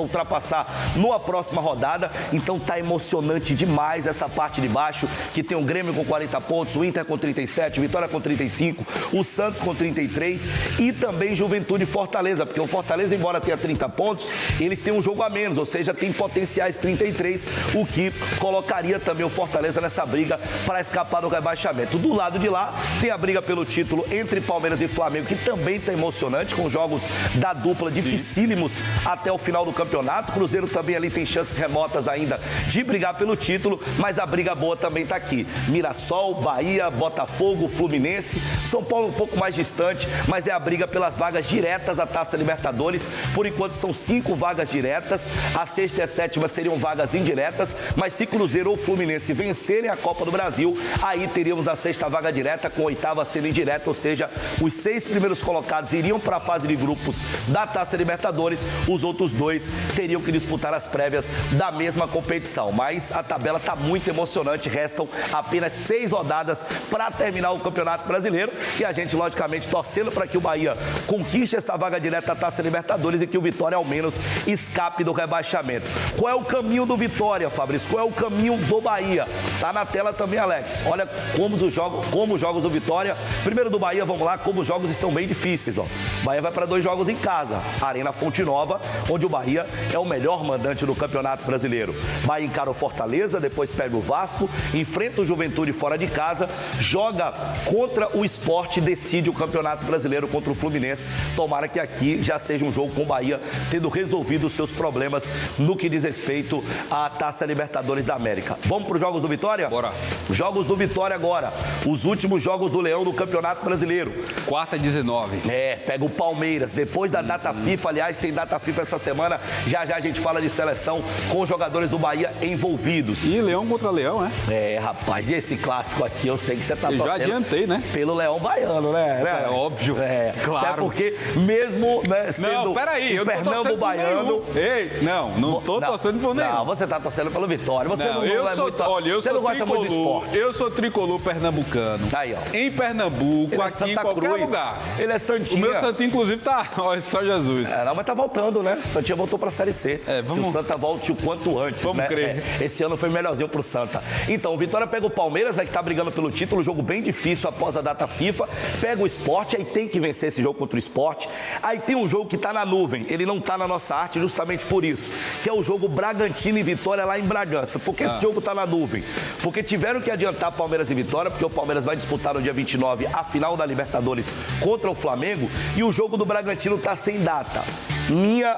ultrapassar numa próxima rodada. Então tá emocionante demais essa parte de baixo, que tem o Grêmio com 40 pontos, o Inter com 37, o Vitória com 35, o Santos com 33 e também Juventude e Fortaleza, porque o Fortaleza, embora tenha 30 pontos, eles têm um jogo a menos, ou seja, tem potenciais 33, o que colocaria também o Fortaleza nessa briga para escapar do rebaixamento. Do lado de lá, tem a briga pelo título entre Palmeiras e Flamengo, que também está emocionante, com jogos da dupla dificílimos até o final do campeonato. Cruzeiro também ali tem chances remotas ainda de brigar pelo título, mas a briga boa também está aqui. Mirassol, Bahia, Botafogo, Fluminense, São Paulo um pouco mais distante, mas é a briga pelas vagas diretas à Taça Libertadores. Por enquanto são 5 vagas diretas, a sexta e a sétima seriam vagas indiretas, mas se Cruzeiro ou Fluminense vencerem a Copa do Brasil, aí teríamos a sexta vaga direta com a oitava sendo indireta, ou seja, os 6 primeiros colocados iriam para a fase de grupos da Taça Libertadores, os outros 2 teriam que disputar as prévias da mesma competição. Mas a tabela está muito emocionante, restam apenas 6 rodadas para terminar o Campeonato Brasileiro e a gente, logicamente, torcendo para que o Bahia conquiste essa vaga direta da Taça Libertadores e que o Vitória, ao menos, escape do rebaixamento. Qual é o caminho do Vitória, Fabrício? Qual é o caminho do Bahia? Tá na tela também, Alex. Olha como os jogos do Vitória. Primeiro do Bahia, vamos lá, como os jogos estão bem difíceis, ó. O Bahia vai para 2 jogos em casa. Arena Fonte Nova, onde o Bahia é o melhor mandante do Campeonato Brasileiro. Bahia encara o Fortaleza, depois pega o Vasco, enfrenta o Juventude fora de casa, joga contra o Sport e decide o Campeonato Brasileiro contra o Fluminense. Tomara que aqui já seja um jogo com o Bahia tendo resolvido os seus problemas no que diz respeito à Taça Libertadores da América. Vamos para os jogos do Vitória? Bora. Jogos do Vitória agora. Os últimos jogos do Leão no Campeonato Brasileiro. Quarta 19. Pega o Palmeiras. Depois da data FIFA, aliás, tem data FIFA essa semana. Já já a gente fala de seleção com os jogadores do Bahia envolvidos. E Leão contra Leão, né? Rapaz, e esse clássico aqui, eu sei que você tá torcendo. Já adiantei, né? Pelo Leão Baiano, né? É óbvio. Claro. Até porque, mesmo sendo não, peraí, eu Pernambuco Baiano. Ei, não tô torcendo por nenhum. Não, você tá torcendo pelo Vitória. Você não eu sou, muito, olha, eu você sou não gosta muito do esporte. Eu sou tricolor pernambucano. Aí, ó. Em Pernambuco, Ele é aqui Santa em qualquer Cruz. lugar. Ele é Santinha. O meu Santinho, inclusive, tá. Olha só Jesus. Não, mas tá voltando, né? Santinha voltou pra Série C. Vamos... Que o Santa volte o quanto antes, vamos né? crer. Esse ano foi melhorzinho pro Santa. Então, o Vitória pega o Palmeiras, né? Que tá brigando pelo título. Jogo bem difícil após a data FIFA. Pega o Sport, aí tem que vencer esse jogo contra o Sport. Aí tem um jogo que tá na nuvem. Ele não tá na nossa arte justamente por isso. Que é o jogo Bragantino e Vitória lá em Bragança. Por que esse jogo tá na nuvem? Porque tiveram que adiantar Palmeiras e Vitória, porque o Palmeiras vai disputar no dia 29 a final da Libertadores contra o Flamengo e o jogo do Bragantino tá sem data. Minha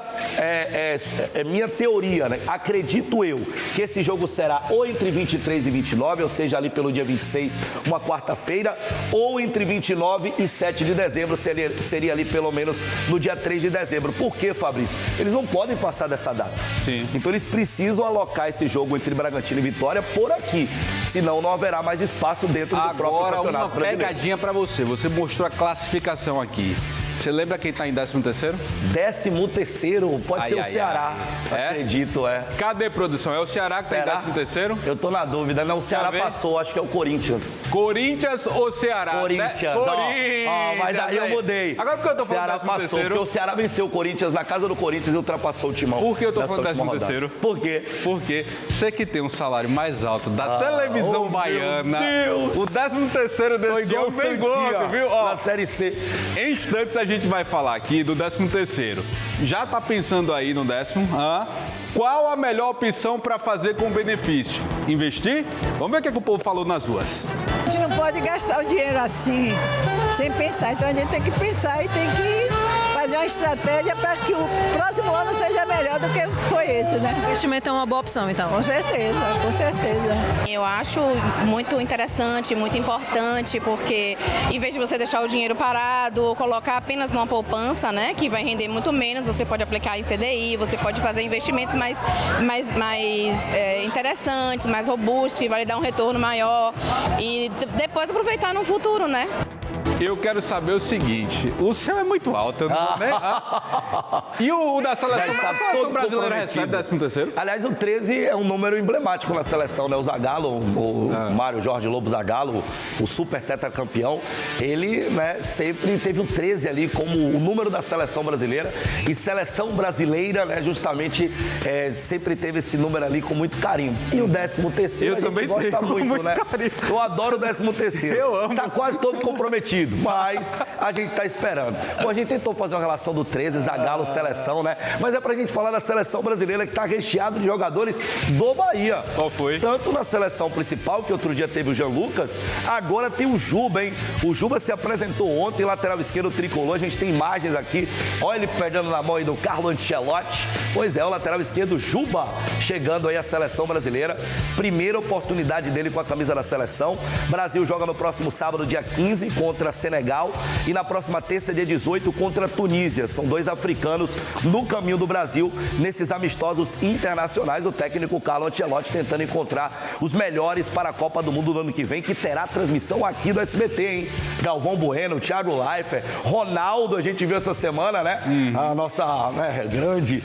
teoria, né? Acredito eu que esse jogo será ou entre 23 e 29, ou seja, ali pelo dia 26, uma quarta-feira, ou entre 29 e 7 de dezembro, seria ali pelo menos no dia 3 de dezembro. Por quê, Fabrício? Eles não podem passar dessa data. Sim. Então eles precisam alocar esse jogo entre Bragantino e Vitória por aqui, senão não haverá mais espaço dentro do próprio Campeonato Agora, uma Brasileiro. pegadinha pra você. Você mostrou a classificação aqui. Você lembra quem tá em 13º? 13º? Pode ser o Ceará. Acredito, Cadê, produção? É o Ceará que tá em 13º? Eu tô na dúvida. Não, o Ceará passou. Acho que é o Corinthians. Corinthians ou Ceará? Corinthians. Corinthians. Mas aí eu mudei. Agora por que eu tô falando 13º? Ceará passou, porque o Ceará venceu o Corinthians na casa do Corinthians e ultrapassou o Timão. Por que eu tô falando 13º? Por quê? Porque você que tem um salário mais alto da televisão baiana. Meu Deus. O 13º desse ano bem gordo, viu? Na Série C. Em instantes a gente vai falar aqui do 13º. Já tá pensando aí no 10º? Qual a melhor opção para fazer com benefício? Investir? Vamos ver o que o povo falou nas ruas. A gente não pode gastar o dinheiro assim, sem pensar. Então a gente tem que pensar e tem que fazer uma estratégia para que o próximo ano seja melhor do que foi esse, né? O investimento é uma boa opção, então. Com certeza, com certeza. Eu acho muito interessante, muito importante, porque em vez de você deixar o dinheiro parado ou colocar apenas numa poupança, né, que vai render muito menos, você pode aplicar em CDI, você pode fazer investimentos mais interessantes, mais robustos, que vai lhe dar um retorno maior e depois aproveitar no futuro, né? Eu quero saber o seguinte, o céu é muito alto, né? E o da seleção, a seleção brasileira recebe 13º? Aliás, o 13 é um número emblemático na seleção, né? O Zagallo, o Mário Jorge Lobo Zagallo, o super tetracampeão, ele, né, sempre teve o 13 ali como o número da seleção brasileira. E seleção brasileira, né, justamente, sempre teve esse número ali com muito carinho. E o 13º, eu também gosto muito, né? Carinho. Eu adoro o 13º. Eu amo. Tá quase todo comprometido. duvido, mas a gente tá esperando. Bom, a gente tentou fazer uma relação do 13, Zagallo, seleção, né? Mas é pra gente falar da seleção brasileira que tá recheado de jogadores do Bahia. Qual foi? Tanto na seleção principal, que outro dia teve o Jean Lucas, agora tem o Juba, hein? O Juba se apresentou ontem, lateral esquerdo tricolor. A gente tem imagens aqui. Olha ele perdendo na mão aí do Carlo Ancelotti. Pois é, o lateral esquerdo Juba chegando aí à seleção brasileira. Primeira oportunidade dele com a camisa da seleção. Brasil joga no próximo sábado, dia 15, contra Senegal. E na próxima terça, dia 18, contra Tunísia. São dois africanos no caminho do Brasil nesses amistosos internacionais. O técnico Carlo Ancelotti tentando encontrar os melhores para a Copa do Mundo do ano que vem, que terá transmissão aqui do SBT, hein? Galvão Bueno, Thiago Leifert, Ronaldo, a gente viu essa semana, né? A nossa grande,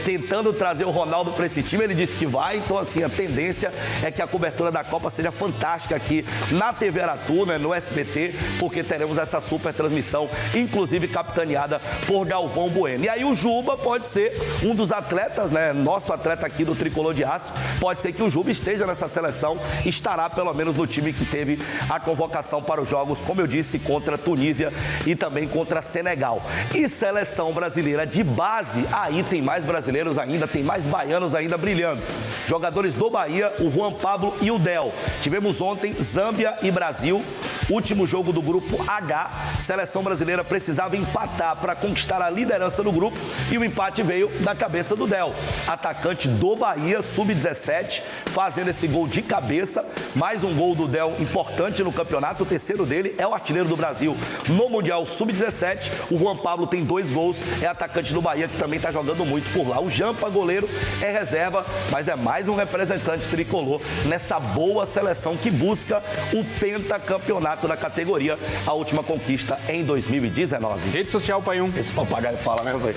tentando trazer o Ronaldo para esse time, ele disse que vai. Então, assim, a tendência é que a cobertura da Copa seja fantástica aqui na TV Aratu, né? No SBT, porque teremos essa super transmissão, inclusive capitaneada por Galvão Bueno. E aí o Juba pode ser um dos atletas, né? Nosso atleta aqui do Tricolor de Aço, pode ser que o Juba esteja nessa seleção, estará pelo menos no time que teve a convocação para os jogos, como eu disse, contra Tunísia e também contra Senegal. E seleção brasileira de base, aí tem mais brasileiros ainda, tem mais baianos ainda brilhando. Jogadores do Bahia, o Juan Pablo e o Del. Tivemos ontem Zâmbia e Brasil, último jogo do grupo H. Seleção brasileira precisava empatar para conquistar a liderança do grupo e o empate veio da cabeça do Del, atacante do Bahia, sub-17, fazendo esse gol de cabeça. Mais um gol do Del importante no campeonato, o terceiro dele, é o artilheiro do Brasil no Mundial Sub-17. O Juan Pablo tem 2 gols, é atacante do Bahia, que também está jogando muito por lá. O Jampa, goleiro, é reserva, mas é mais um representante tricolor nessa boa seleção que busca o pentacampeonato da categoria, a última conquista em 2019. Rede social, Paium. Esse papagaio fala, né, velho?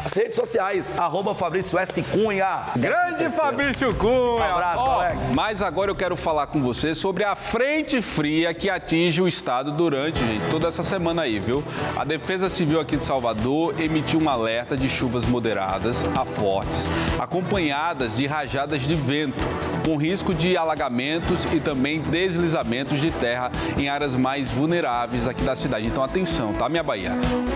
As redes sociais, @Fabrício S. Cunha. Grande Fabrício Cunha. Um abraço, Alex. Mas agora eu quero falar com você sobre a frente fria que atinge o estado durante, toda essa semana aí, viu? A Defesa Civil aqui de Salvador emitiu um alerta de chuvas moderadas a fortes, acompanhadas de rajadas de vento, com risco de alagamentos e também deslizamentos de terra em áreas mais vulneráveis aqui da cidade. Então, atenção, tá, minha Bahia?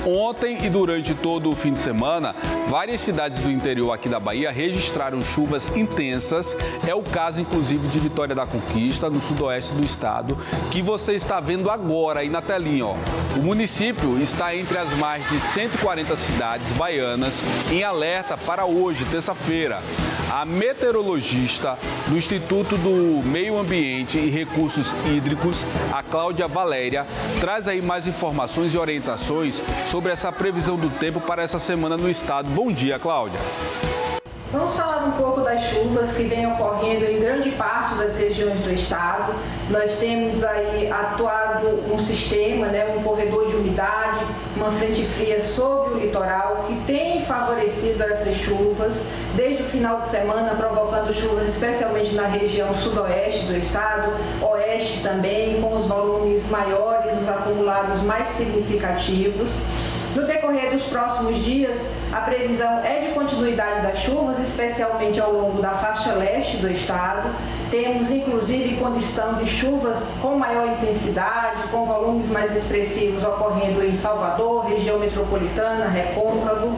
Ontem e durante todo o fim de semana, várias cidades do interior aqui da Bahia registraram chuvas intensas. É o caso, inclusive, de Vitória da Conquista, no sudoeste do estado, que você está vendo agora aí na telinha, ó. O município está entre as mais de 140 cidades baianas em alerta para hoje, terça-feira. A meteorologista do Instituto do Meio Ambiente e Recursos Hídricos, a Cláudia Valéria, traz aí mais informações e orientações sobre essa previsão do tempo para essa semana no estado. Bom dia, Cláudia. Vamos falar um pouco das chuvas que vêm ocorrendo em grande parte das regiões do estado. Nós temos aí atuado um sistema, um corredor de umidade, uma frente fria sobre o litoral que tem favorecido essas chuvas desde o final de semana, provocando chuvas especialmente na região sudoeste do estado, oeste também, com os volumes maiores, os acumulados mais significativos. No decorrer dos próximos dias, a previsão é de continuidade das chuvas, especialmente ao longo da faixa leste do estado. Temos, inclusive, condição de chuvas com maior intensidade, com volumes mais expressivos ocorrendo em Salvador, região metropolitana, Recôncavo,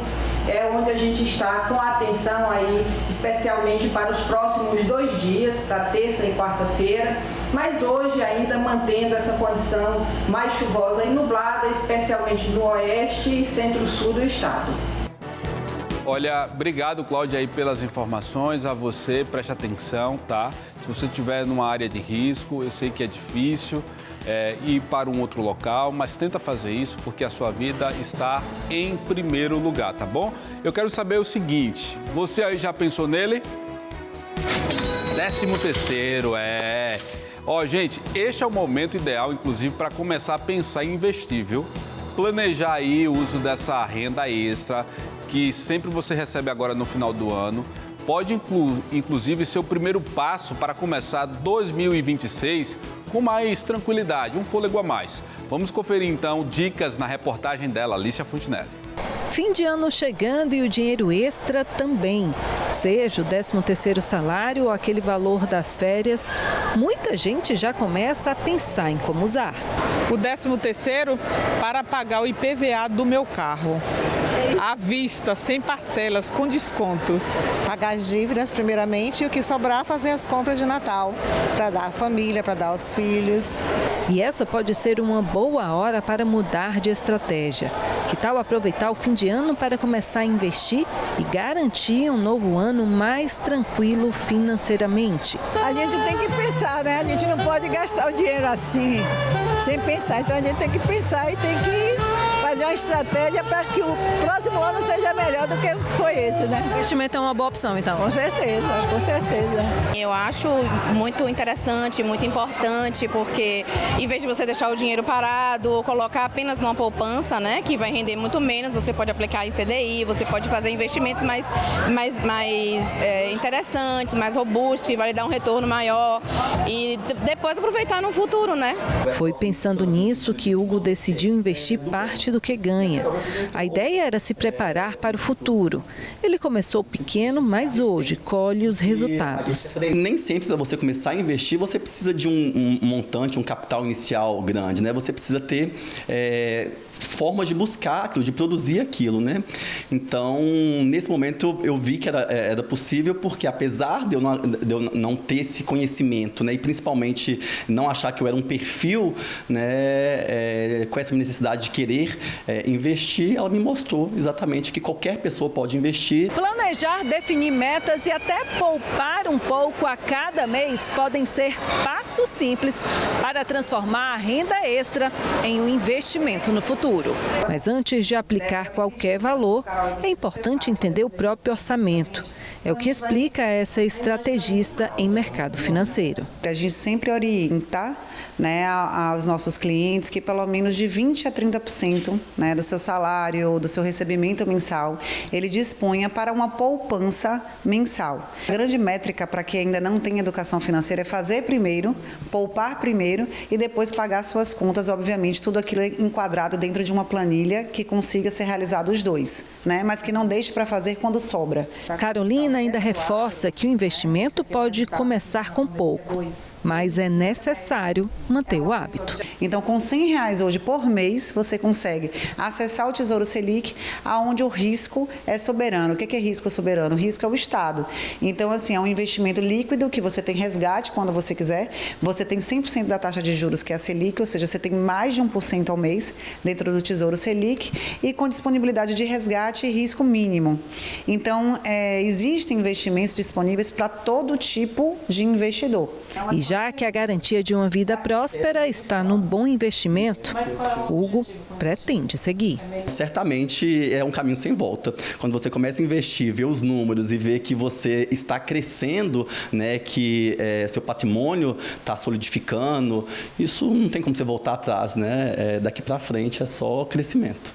onde a gente está com atenção aí, especialmente para os próximos 2 dias, para terça e quarta-feira, mas hoje ainda mantendo essa condição mais chuvosa e nublada, especialmente no oeste e centro-sul do estado. Olha, obrigado, Cláudia, aí pelas informações. A você, preste atenção, tá? Se você estiver numa área de risco, eu sei que é difícil ir para um outro local, mas tenta fazer isso porque a sua vida está em primeiro lugar, tá bom? Eu quero saber o seguinte, você aí já pensou nele? 13º, Ó, gente, este é o momento ideal, inclusive, para começar a pensar em investir, viu? Planejar aí o uso dessa renda extra que sempre você recebe agora no final do ano. Pode, inclusive, ser o primeiro passo para começar 2026 com mais tranquilidade, um fôlego a mais. Vamos conferir, então, dicas na reportagem dela, Alicia Fontinelli. Fim de ano chegando e o dinheiro extra também. Seja o 13º salário ou aquele valor das férias, muita gente já começa a pensar em como usar. o 13º para pagar o IPVA do meu carro. À vista, sem parcelas, com desconto. Pagar as dívidas primeiramente e o que sobrar fazer as compras de Natal, para dar à família, para dar aos filhos. E essa pode ser uma boa hora para mudar de estratégia. Que tal aproveitar o fim de ano para começar a investir e garantir um novo ano mais tranquilo financeiramente? A gente tem que pensar, né? A gente não pode gastar o dinheiro assim, sem pensar. Então a gente tem que pensar e tem que fazer uma estratégia para que o próximo ano seja melhor do que foi esse, né? O investimento é uma boa opção, então? Com certeza, com certeza. Eu acho muito interessante, muito importante, porque em vez de você deixar o dinheiro parado ou colocar apenas numa poupança, né, que vai render muito menos, você pode aplicar em CDI, você pode fazer investimentos mais interessantes, mais robustos, que vai lhe dar um retorno maior e depois aproveitar no futuro, né? Foi pensando nisso que Hugo decidiu investir parte do que ganha. A ideia era se preparar para o futuro. Ele começou pequeno, mas hoje colhe os resultados. Nem sempre para você começar a investir, você precisa de um montante, um capital inicial grande, né? Você precisa ter formas de buscar aquilo, de produzir aquilo, né? Então, nesse momento, eu vi que era possível, porque apesar de eu não ter esse conhecimento, né, e principalmente não achar que eu era um perfil, né, com essa necessidade de querer investir, ela me mostrou exatamente que qualquer pessoa pode investir. Planejar, definir metas e até poupar um pouco a cada mês podem ser passos simples para transformar a renda extra em um investimento no futuro. Mas antes de aplicar qualquer valor, é importante entender o próprio orçamento. É o que explica essa estrategista em mercado financeiro. A gente sempre orienta, né, aos nossos clientes que pelo menos de 20% a 30%, né, do seu salário, do seu recebimento mensal, ele disponha para uma poupança mensal. A grande métrica para quem ainda não tem educação financeira é fazer primeiro, poupar primeiro e depois pagar suas contas, obviamente, tudo aquilo é enquadrado dentro de uma planilha que consiga ser realizado os dois, né, mas que não deixe para fazer quando sobra. Carolina ainda reforça que o investimento pode começar com pouco, mas é necessário manter o hábito. Então, com R$100 hoje por mês, você consegue acessar o Tesouro Selic, onde o risco é soberano. O que é risco soberano? O risco é o Estado. Então, assim, é um investimento líquido que você tem resgate quando você quiser. Você tem 100% da taxa de juros, que é a Selic, ou seja, você tem mais de 1% ao mês dentro do Tesouro Selic e com disponibilidade de resgate e risco mínimo. Então, existem investimentos disponíveis para todo tipo de investidor. E já que a garantia de uma vida próspera está num bom investimento, Hugo pretende seguir. Certamente é um caminho sem volta. Quando você começa a investir, ver os números e ver que você está crescendo, né, que seu patrimônio está solidificando, isso não tem como você voltar atrás, né? Daqui para frente é só crescimento.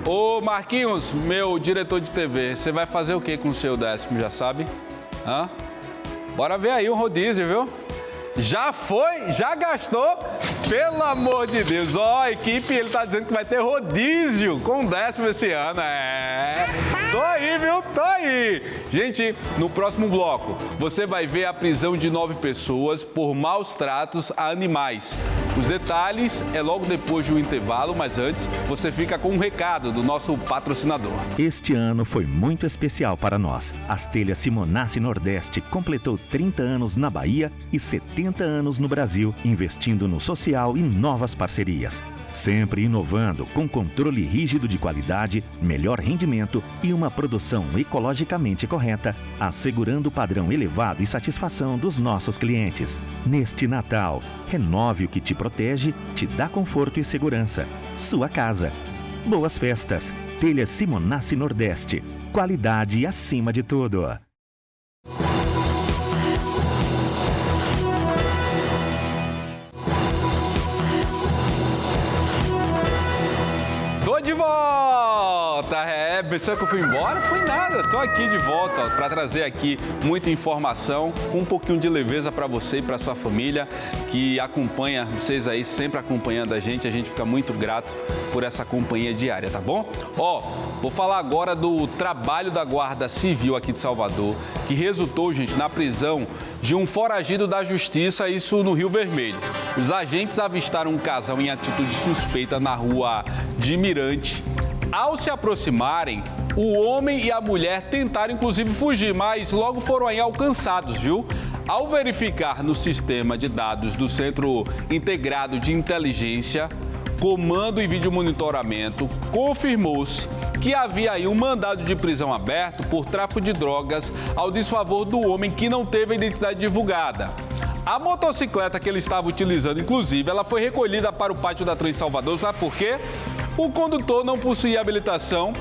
Ô Marquinhos, meu diretor de TV, você vai fazer o que com o seu 10º, já sabe? Hã? Bora ver aí um rodízio, viu? Já foi? Já gastou? Pelo amor de Deus. Ó, a equipe, ele tá dizendo que vai ter rodízio com 10º esse ano. Tô aí, viu? Tô aí. Gente, no próximo bloco, você vai ver a prisão de 9 pessoas por maus tratos a animais. Os detalhes é logo depois do intervalo, mas antes você fica com um recado do nosso patrocinador. Este ano foi muito especial para nós. As Telhas Simonace Nordeste completou 30 anos na Bahia e 70 anos no Brasil, investindo no social e novas parcerias. Sempre inovando com controle rígido de qualidade, melhor rendimento e uma produção ecologicamente correta, assegurando o padrão elevado e satisfação dos nossos clientes. Neste Natal, renove o que te protege, te dá conforto e segurança. Sua casa. Boas festas. Telhas Simonace Nordeste. Qualidade acima de tudo. Tô de volta! Pensou que eu fui embora? Foi nada, tô aqui de volta para trazer aqui muita informação, com um pouquinho de leveza para você e para sua família que acompanha, vocês aí sempre acompanhando a gente fica muito grato por essa companhia diária, tá bom? Ó, vou falar agora do trabalho da Guarda Civil aqui de Salvador, que resultou, gente, na prisão de um foragido da justiça, isso no Rio Vermelho. Os agentes avistaram um casal em atitude suspeita na rua de Mirante. Ao se aproximarem, o homem e a mulher tentaram inclusive fugir, mas logo foram aí alcançados, viu? Ao verificar no sistema de dados do Centro Integrado de Inteligência, Comando e Vídeo Monitoramento, confirmou-se que havia aí um mandado de prisão aberto por tráfico de drogas ao desfavor do homem que não teve a identidade divulgada. A motocicleta que ele estava utilizando, inclusive, ela foi recolhida para o pátio da Trans Salvador, sabe por quê? O condutor não possuía habilitação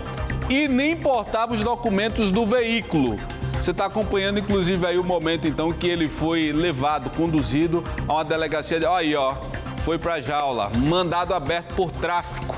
e nem portava os documentos do veículo. Você está acompanhando, inclusive, aí o momento, então, que ele foi levado, conduzido a uma delegacia. Olha aí, ó, foi para a jaula, mandado aberto por tráfico.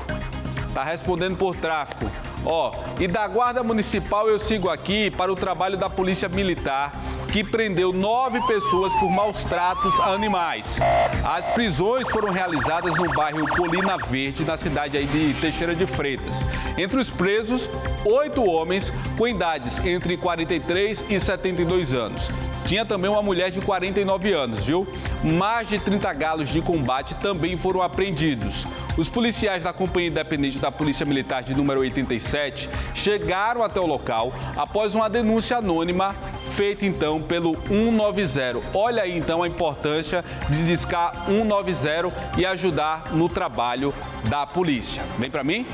Está respondendo por tráfico. Ó, e da Guarda Municipal eu sigo aqui para o trabalho da Polícia Militar, que prendeu 9 pessoas por maus tratos a animais. As prisões foram realizadas no bairro Colina Verde, na cidade aí de Teixeira de Freitas. Entre os presos, 8 homens com idades entre 43 e 72 anos. Tinha também uma mulher de 49 anos, viu? Mais de 30 galos de combate também foram apreendidos. Os policiais da Companhia Independente da Polícia Militar de número 87 chegaram até o local após uma denúncia anônima feita então pelo 190. Olha aí então a importância de discar 190 e ajudar no trabalho da polícia. Vem pra mim?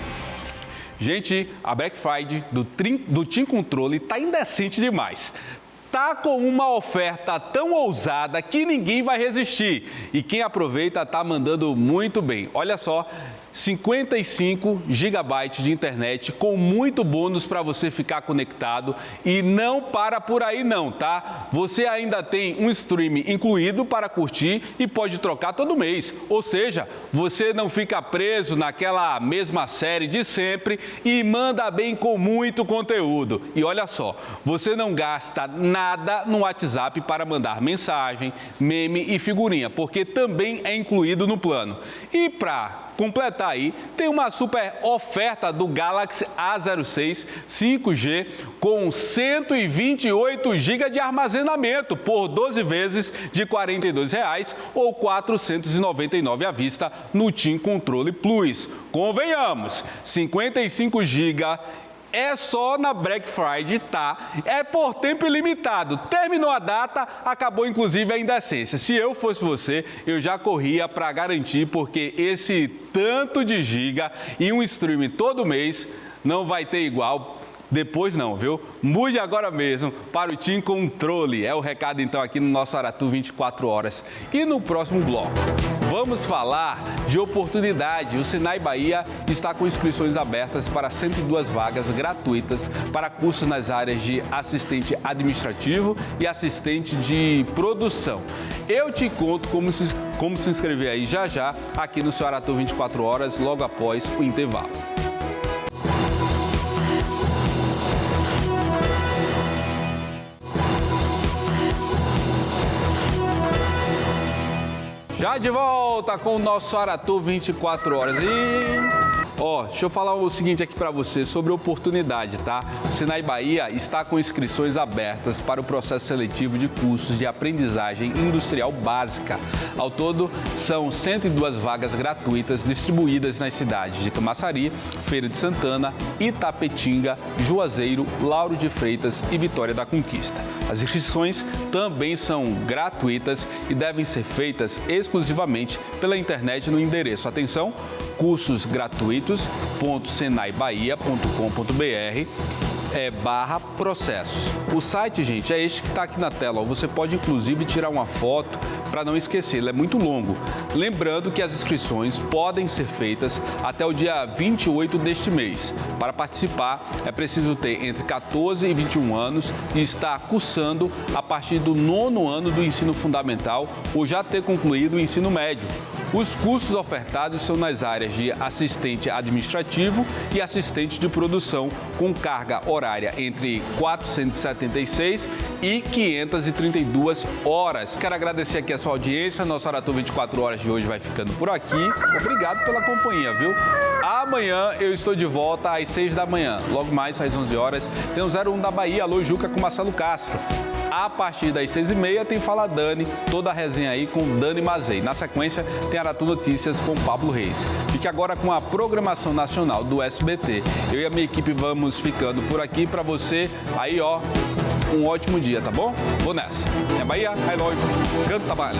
Gente, a Black Friday do Team Controle tá indecente demais. Tá com uma oferta tão ousada que ninguém vai resistir. E quem aproveita tá mandando muito bem. Olha só, 55 gigabytes de internet com muito bônus para você ficar conectado e não para por aí não, tá? Você ainda tem um stream incluído para curtir e pode trocar todo mês. Ou seja, você não fica preso naquela mesma série de sempre e manda bem com muito conteúdo. E olha só, você não gasta nada no WhatsApp para mandar mensagem, meme e figurinha, porque também é incluído no plano. E para completar aí, tem uma super oferta do Galaxy A06 5G com 128 GB de armazenamento por 12 vezes de R$ 42,00 ou R$ 499 à vista no Team Controle Plus. Convenhamos, 55 GB é só na Black Friday, tá? É por tempo ilimitado. Terminou a data, acabou inclusive a indecência. Se eu fosse você, eu já corria para garantir, porque esse tanto de giga e um stream todo mês não vai ter igual. Depois não, viu? Mude agora mesmo para o Team Controle. É o recado então aqui no nosso Aratu 24 horas. E no próximo bloco, vamos falar de oportunidade. O Senai Bahia está com inscrições abertas para 102 vagas gratuitas para cursos nas áreas de assistente administrativo e assistente de produção. Eu te conto como se inscrever aí já aqui no seu Aratu 24 horas, logo após o intervalo. Já de volta com o nosso Aratu 24 horas. Deixa eu falar o seguinte aqui para você sobre oportunidade, tá? O Senai Bahia está com inscrições abertas para o processo seletivo de cursos de aprendizagem industrial básica. Ao todo, são 102 vagas gratuitas distribuídas nas cidades de Camaçari, Feira de Santana, Itapetinga, Juazeiro, Lauro de Freitas e Vitória da Conquista. As inscrições também são gratuitas e devem ser feitas exclusivamente pela internet no endereço, atenção, cursosgratuitos.senaibaia.com.br/processos. O site, gente, é este que está aqui na tela. Você pode, inclusive, tirar uma foto para não esquecer. Ele é muito longo. Lembrando que as inscrições podem ser feitas até o dia 28 deste mês. Para participar, é preciso ter entre 14 e 21 anos e estar cursando a partir do 9º ano do ensino fundamental ou já ter concluído o ensino médio. Os cursos ofertados são nas áreas de assistente administrativo e assistente de produção, com carga horária entre 476 e 532 horas. Quero agradecer aqui a sua audiência. Nosso Aratu 24 horas de hoje vai ficando por aqui. Obrigado pela companhia, viu? Amanhã eu estou de volta às 6 da manhã. Logo mais às 11 horas tem o 01 da Bahia. Alô, Juca, com Marcelo Castro. A partir das 6h30 tem Fala Dani, toda a resenha aí com Dani Mazei. Na sequência tem Aratu Notícias com Pablo Reis. Fique agora com a programação nacional do SBT. Eu e a minha equipe vamos ficando por aqui para você. Aí, ó, um ótimo dia, tá bom? Vou nessa. É Bahia, I love you. Canta, Bali.